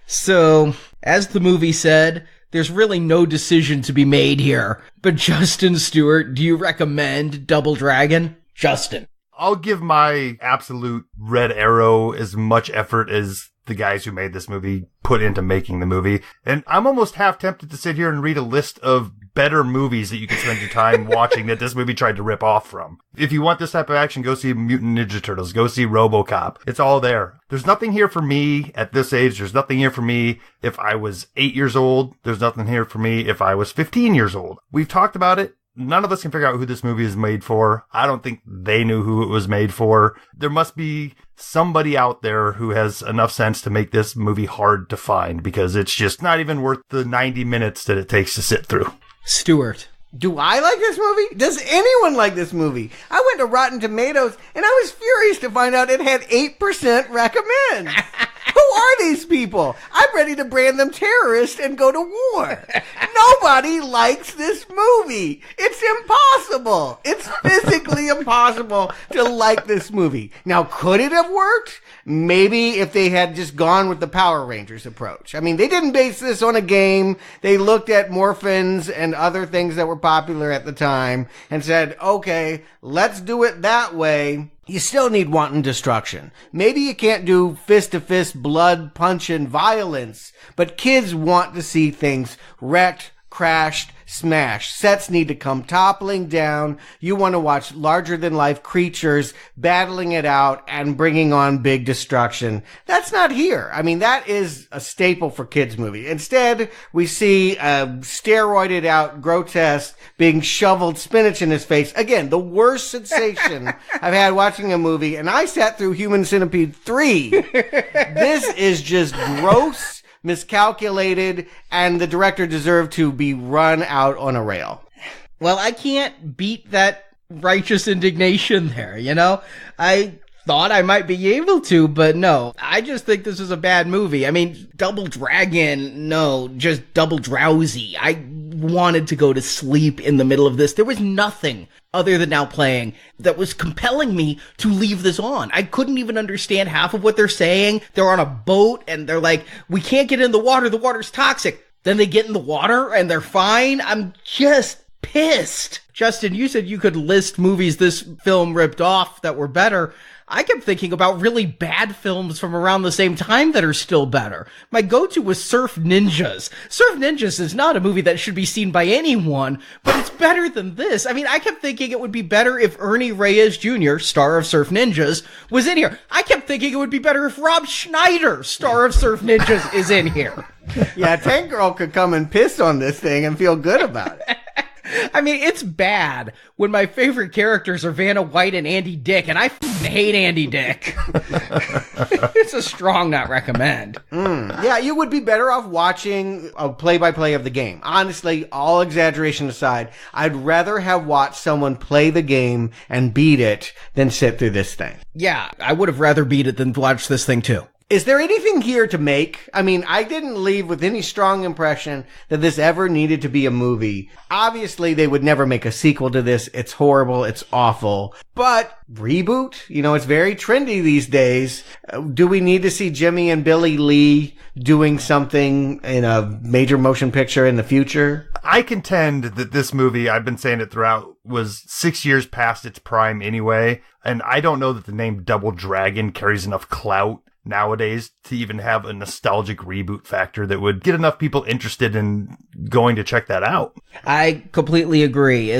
So, as the movie said, there's really no decision to be made here. But Justin Stewart, do you recommend Double Dragon? Justin. I'll give my absolute red arrow as much effort as the guys who made this movie put into making the movie. And I'm almost half tempted to sit here and read a list of better movies that you can spend your time watching that this movie tried to rip off from. If you want this type of action, go see Mutant Ninja Turtles, go see RoboCop. It's all there. There's nothing here for me at this age. There's nothing here for me if I was 8 years old. There's nothing here for me if I was 15 years old. We've talked about it. None of us can figure out who this movie is made for. I don't think they knew who it was made for. There must be somebody out there who has enough sense to make this movie hard to find, because it's just not even worth the 90 minutes that it takes to sit through. Stuart. Do I like this movie? Does anyone like this movie? I went to Rotten Tomatoes and I was furious to find out it had 8% recommend. Who are these people? I'm ready to brand them terrorists and go to war. Nobody likes this movie. It's impossible. It's physically impossible to like this movie. Now, could it have worked? Maybe if they had just gone with the Power Rangers approach. I mean, they didn't base this on a game. They looked at morphins and other things that were popular at the time and said, okay, let's do it that way. You still need wanton destruction. Maybe you can't do fist-to-fist blood, punch, and violence, but kids want to see things wrecked, crashed, smashed. Sets need to come toppling down. You want to watch larger-than-life creatures battling it out and bringing on big destruction. That's not here. I mean, that is a staple for kids' movie. Instead, we see a steroided-out Grotesque being shoveled spinach in his face. Again, the worst sensation I've had watching a movie, and I sat through Human Centipede 3. This is just gross, miscalculated, and the director deserved to be run out on a rail. Well, I can't beat that righteous indignation there, you know? I thought I might be able to, but no. I just think this is a bad movie. I mean, Double Dragon, no, just double drowsy. I wanted to go to sleep in the middle of this. There was nothing other than Now Playing that was compelling me to leave this on. I couldn't even understand half of what they're saying. They're on a boat and they're like, we can't get in the water's toxic. Then they get in the water and they're fine. I'm just pissed. Justin, you said you could list movies this film ripped off that were better. I kept thinking about really bad films from around the same time that are still better. My go-to was Surf Ninjas. Surf Ninjas is not a movie that should be seen by anyone, but it's better than this. I mean, I kept thinking it would be better if Ernie Reyes Jr., star of Surf Ninjas, was in here. I kept thinking it would be better if Rob Schneider, star of Surf Ninjas, is in here. Yeah, Tank Girl could come and piss on this thing and feel good about it. I mean, it's bad when my favorite characters are Vanna White and Andy Dick, and I hate Andy Dick. It's a strong not recommend. Yeah, you would be better off watching a play-by-play of the game. Honestly, all exaggeration aside, I'd rather have watched someone play the game and beat it than sit through this thing. Yeah, I would have rather beat it than watch this thing too. Is there anything here to make? I mean, I didn't leave with any strong impression that this ever needed to be a movie. Obviously, they would never make a sequel to this. It's horrible. It's awful. But reboot? You know, it's very trendy these days. Do we need to see Jimmy and Billy Lee doing something in a major motion picture in the future? I contend that this movie, I've been saying it throughout, was 6 years past its prime anyway. And I don't know that the name Double Dragon carries enough clout nowadays to even have a nostalgic reboot factor that would get enough people interested in going to check that out. I completely agree.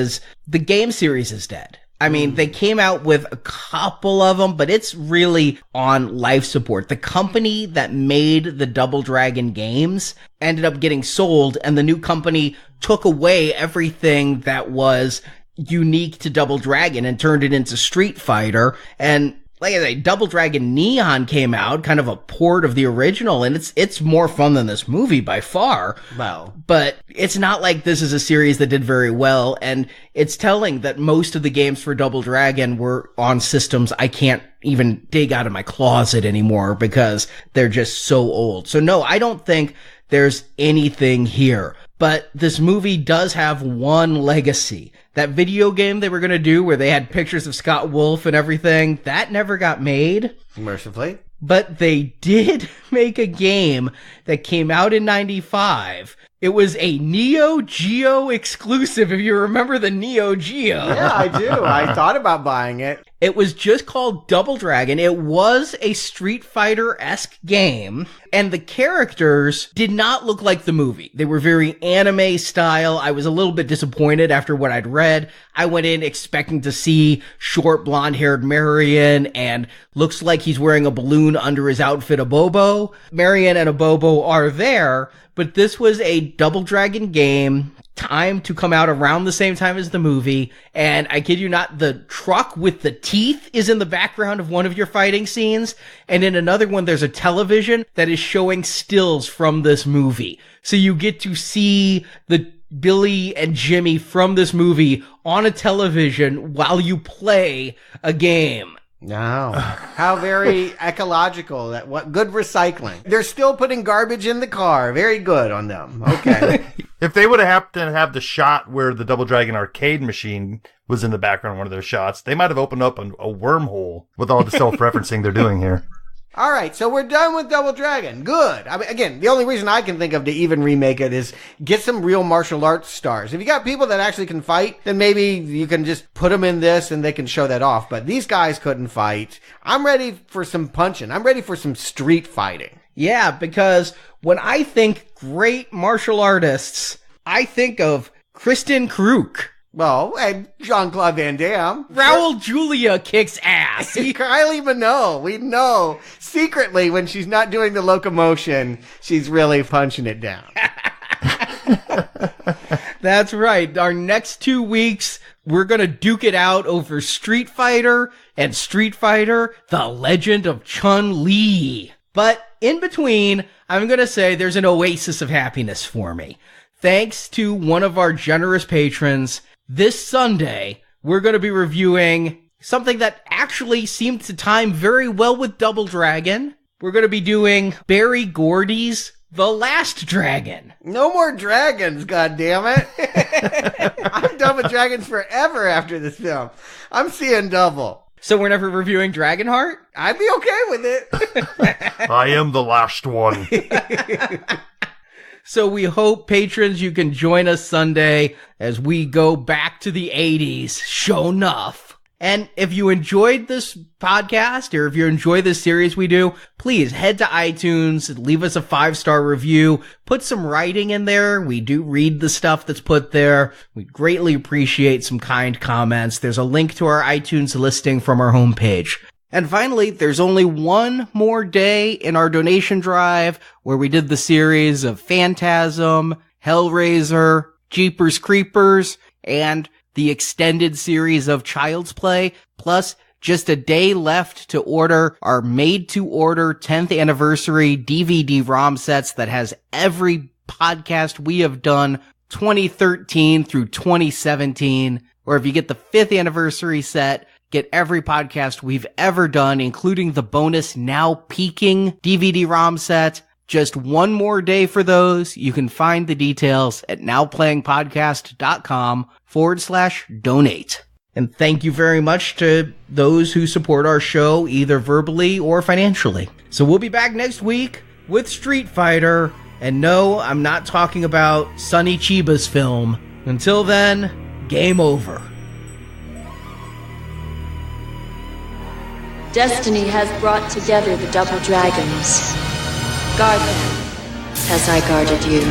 The game series is dead. I mean, they came out with a couple of them, but it's really on life support. The company that made the Double Dragon games ended up getting sold, and the new company took away everything that was unique to Double Dragon and turned it into Street Fighter. And like I say, Double Dragon Neon came out, kind of a port of the original, and it's more fun than this movie by far. Wow. But it's not like this is a series that did very well, and it's telling that most of the games for Double Dragon were on systems I can't even dig out of my closet anymore because they're just so old. So no, I don't think there's anything here. But this movie does have one legacy. That video game they were going to do where they had pictures of Scott Wolf and everything, that never got made. Mercifully. But they did make a game that came out in 95. It was a Neo Geo exclusive, if you remember the Neo Geo. Yeah, I do. I thought about buying it. It was just called Double Dragon. It was a Street Fighter-esque game, and the characters did not look like the movie. They were very anime style. I was a little bit disappointed after what I'd read. I went in expecting to see short blonde-haired Marion, and looks like he's wearing a balloon under his outfit, a Bobo. Marion and a Bobo are there, but this was a Double Dragon game, timed to come out around the same time as the movie, and I kid you not, the truck with the teeth is in the background of one of your fighting scenes, and in another one there's a television that is showing stills from this movie. So you get to see the Billy and Jimmy from this movie on a television while you play a game. No. How very ecological. What good recycling. They're still putting garbage in the car. Very good on them. Okay. If they would have happened to have the shot where the Double Dragon arcade machine was in the background of one of those shots, they might have opened up a wormhole with all the self-referencing they're doing here. All right, so we're done with Double Dragon. Good. I mean, again, the only reason I can think of to even remake it is get some real martial arts stars. If you got people that actually can fight, then maybe you can just put them in this and they can show that off. But these guys couldn't fight. I'm ready for some punching. I'm ready for some street fighting. Yeah, because when I think great martial artists, I think of Kristen Kruk. Well, and Jean-Claude Van Damme. Raul Julia kicks ass. Kylie Minogue. We know secretly when she's not doing the locomotion, she's really punching it down. That's right. Our next 2 weeks, we're going to duke it out over Street Fighter and Street Fighter, The Legend of Chun-Li. But in between, I'm going to say there's an oasis of happiness for me. Thanks to one of our generous patrons, this Sunday, we're going to be reviewing something that actually seemed to time very well with Double Dragon. We're going to be doing Barry Gordy's The Last Dragon. No more dragons, goddammit. I'm done with dragons forever after this film. I'm seeing double. So we're never reviewing Dragonheart? I'd be okay with it. I am the last one. So we hope, patrons, you can join us Sunday as we go back to the 80s, sure enough. And if you enjoyed this podcast, or if you enjoy this series we do, please head to iTunes, leave us a 5-star review, put some writing in there. We do read the stuff that's put there. We greatly appreciate some kind comments. There's a link to our iTunes listing from our homepage. And finally, there's only one more day in our donation drive where we did the series of Phantasm, Hellraiser, Jeepers Creepers, and the extended series of Child's Play, plus just a day left to order our made-to-order 10th anniversary DVD ROM sets that has every podcast we have done 2013 through 2017. Or if you get the 5th anniversary set, get every podcast we've ever done, including the bonus Now Peaking DVD ROM set. Just one more day for those. You can find the details at nowplayingpodcast.com/donate. And thank you very much to those who support our show, either verbally or financially. So we'll be back next week with Street Fighter. And no, I'm not talking about Sonny Chiba's film. Until then, game over. Destiny has brought together the double dragons. Guard them, as I guarded you.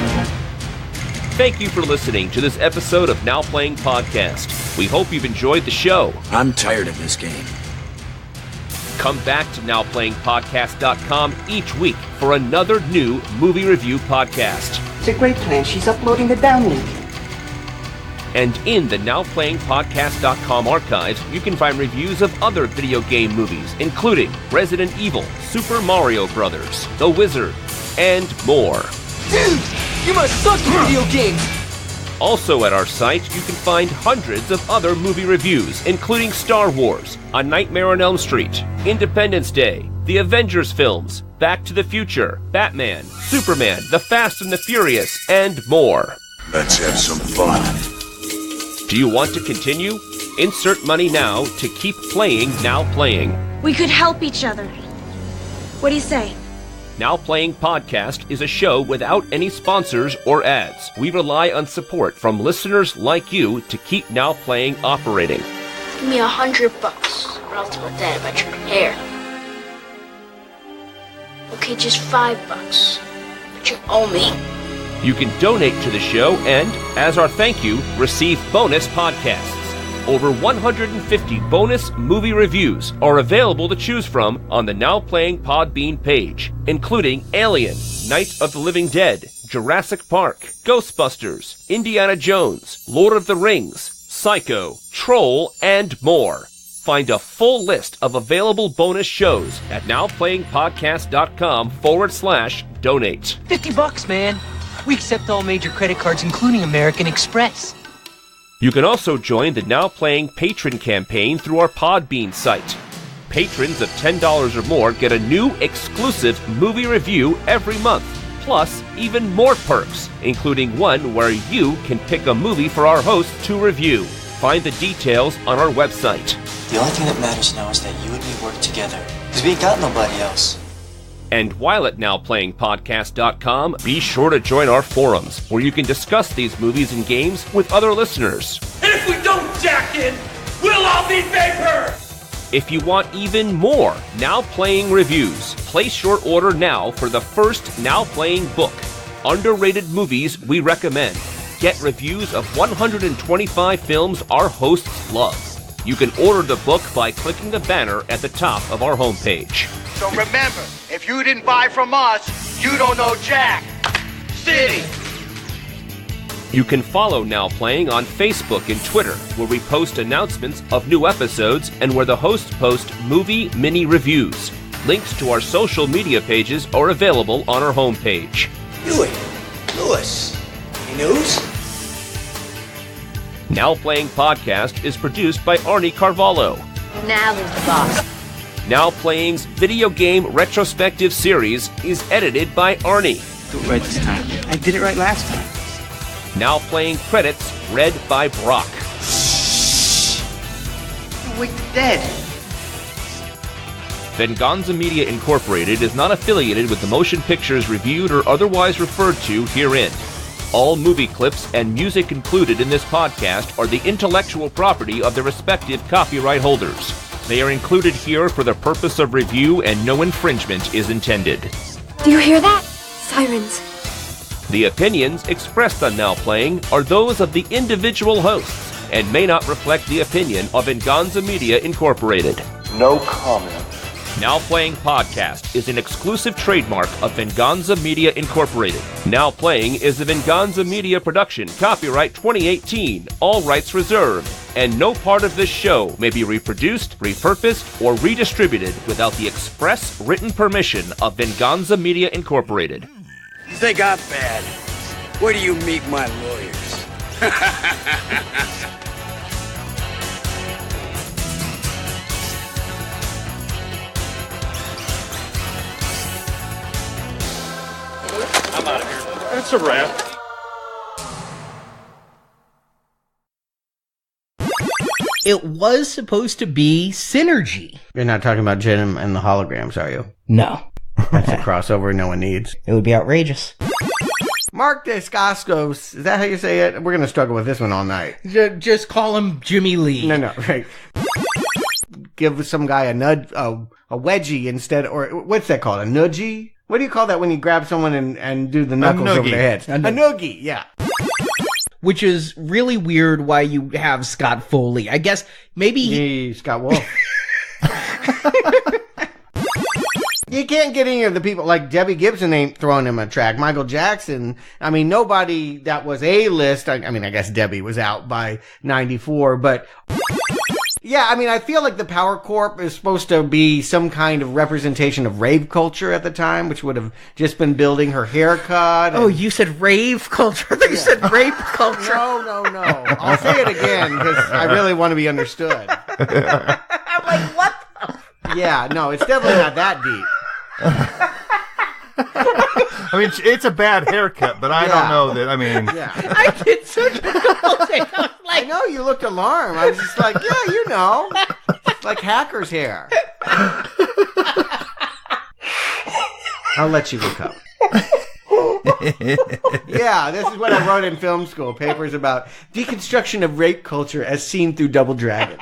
Thank you for listening to this episode of Now Playing Podcast. We hope you've enjoyed the show. I'm tired of this game. Come back to NowPlayingPodcast.com each week for another new movie review podcast. It's a great plan. She's uploading the downlink. And in the NowPlayingPodcast.com archives, you can find reviews of other video game movies, including Resident Evil, Super Mario Bros., The Wizard, and more. Dude, you must suck at video games! Also at our site, you can find hundreds of other movie reviews, including Star Wars, A Nightmare on Elm Street, Independence Day, the Avengers films, Back to the Future, Batman, Superman, The Fast and the Furious, and more. Let's have some fun. Do you want to continue? Insert money now to keep playing Now Playing. We could help each other. What do you say? Now Playing Podcast is a show without any sponsors or ads. We rely on support from listeners like you to keep Now Playing operating. Give me $100, or I'll tell Dad about your hair. Okay, just $5, but you owe me. You can donate to the show and, as our thank you, receive bonus podcasts. Over 150 bonus movie reviews are available to choose from on the Now Playing Podbean page, including Alien, Night of the Living Dead, Jurassic Park, Ghostbusters, Indiana Jones, Lord of the Rings, Psycho, Troll, and more. Find a full list of available bonus shows at nowplayingpodcast.com/donate. $50, man. We accept all major credit cards, including American Express. You can also join the Now Playing patron campaign through our Podbean site. Patrons of $10 or more get a new exclusive movie review every month, plus even more perks, including one where you can pick a movie for our host to review. Find the details on our website. The only thing that matters now is that you and me work together, because we ain't got nobody else. And while at NowPlayingPodcast.com, be sure to join our forums, where you can discuss these movies and games with other listeners. And if we don't jack in, we'll all be vapor! If you want even more Now Playing reviews, place your order now for the first Now Playing book, Underrated Movies We Recommend. Get reviews of 125 films our hosts love. You can order the book by clicking the banner at the top of our homepage. So remember, if you didn't buy from us, you don't know Jack. City. You can follow Now Playing on Facebook and Twitter, where we post announcements of new episodes and where the hosts post movie mini reviews. Links to our social media pages are available on our homepage. Lewis, any news? Now Playing Podcast is produced by Arnie Carvalho. Now there's the boss. Now Playing's video game retrospective series is edited by Arnie. Do it right this time. I did it right last time. Now Playing credits read by Brock. Wake the dead. Venganza Media Incorporated is not affiliated with the motion pictures reviewed or otherwise referred to herein. All movie clips and music included in this podcast are the intellectual property of their respective copyright holders. They are included here for the purpose of review and no infringement is intended. Do you hear that? Sirens. The opinions expressed on Now Playing are those of the individual hosts and may not reflect the opinion of Venganza Media Incorporated. No comment. Now Playing Podcast is an exclusive trademark of Venganza Media Incorporated. Now Playing is a Venganza Media production, copyright 2018, all rights reserved, and no part of this show may be reproduced, repurposed, or redistributed without the express written permission of Venganza Media Incorporated. You think I'm bad? Where do you meet my lawyers? I'm out of here. That's a wrap. It was supposed to be Synergy. You're not talking about Jen and the holograms, are you? No. That's a crossover no one needs. It would be outrageous. Mark Dacascos, is that how you say it? We're going to struggle with this one all night. Just call him Jimmy Lee. No, right. Give some guy a wedgie instead, or what's that called? A nudgie? What do you call that when you grab someone and do the knuckles over their heads? A noogie, yeah. Which is really weird why you have Scott Foley. I guess maybe Scott Wolf. You can't get any of the people, like Debbie Gibson ain't throwing him a track. Michael Jackson, I mean, nobody that was A-list, I mean, I guess Debbie was out by 94, but yeah, I mean, I feel like the Power Corp is supposed to be some kind of representation of rave culture at the time, which would have just been building her haircut. Oh, you said rave culture? I thought you said rape culture. No. I'll say it again, because I really want to be understood. I'm like, what the? Yeah, no, it's definitely not that deep. I mean, it's a bad haircut, but I don't know that. I mean, I did such a couple things. I know you looked alarmed. I was just like, yeah, you know, like hacker's hair. I'll let you recover. Yeah, this is what I wrote in film school. Papers about deconstruction of rape culture as seen through Double Dragon.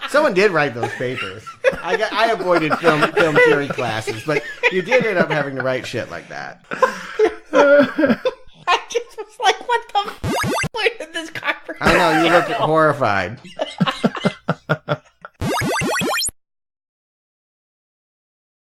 Someone did write those papers. I avoided film theory classes, but you did end up having to write shit like that. I just was like, what the f***? Where did this come from? I know, you looked horrified.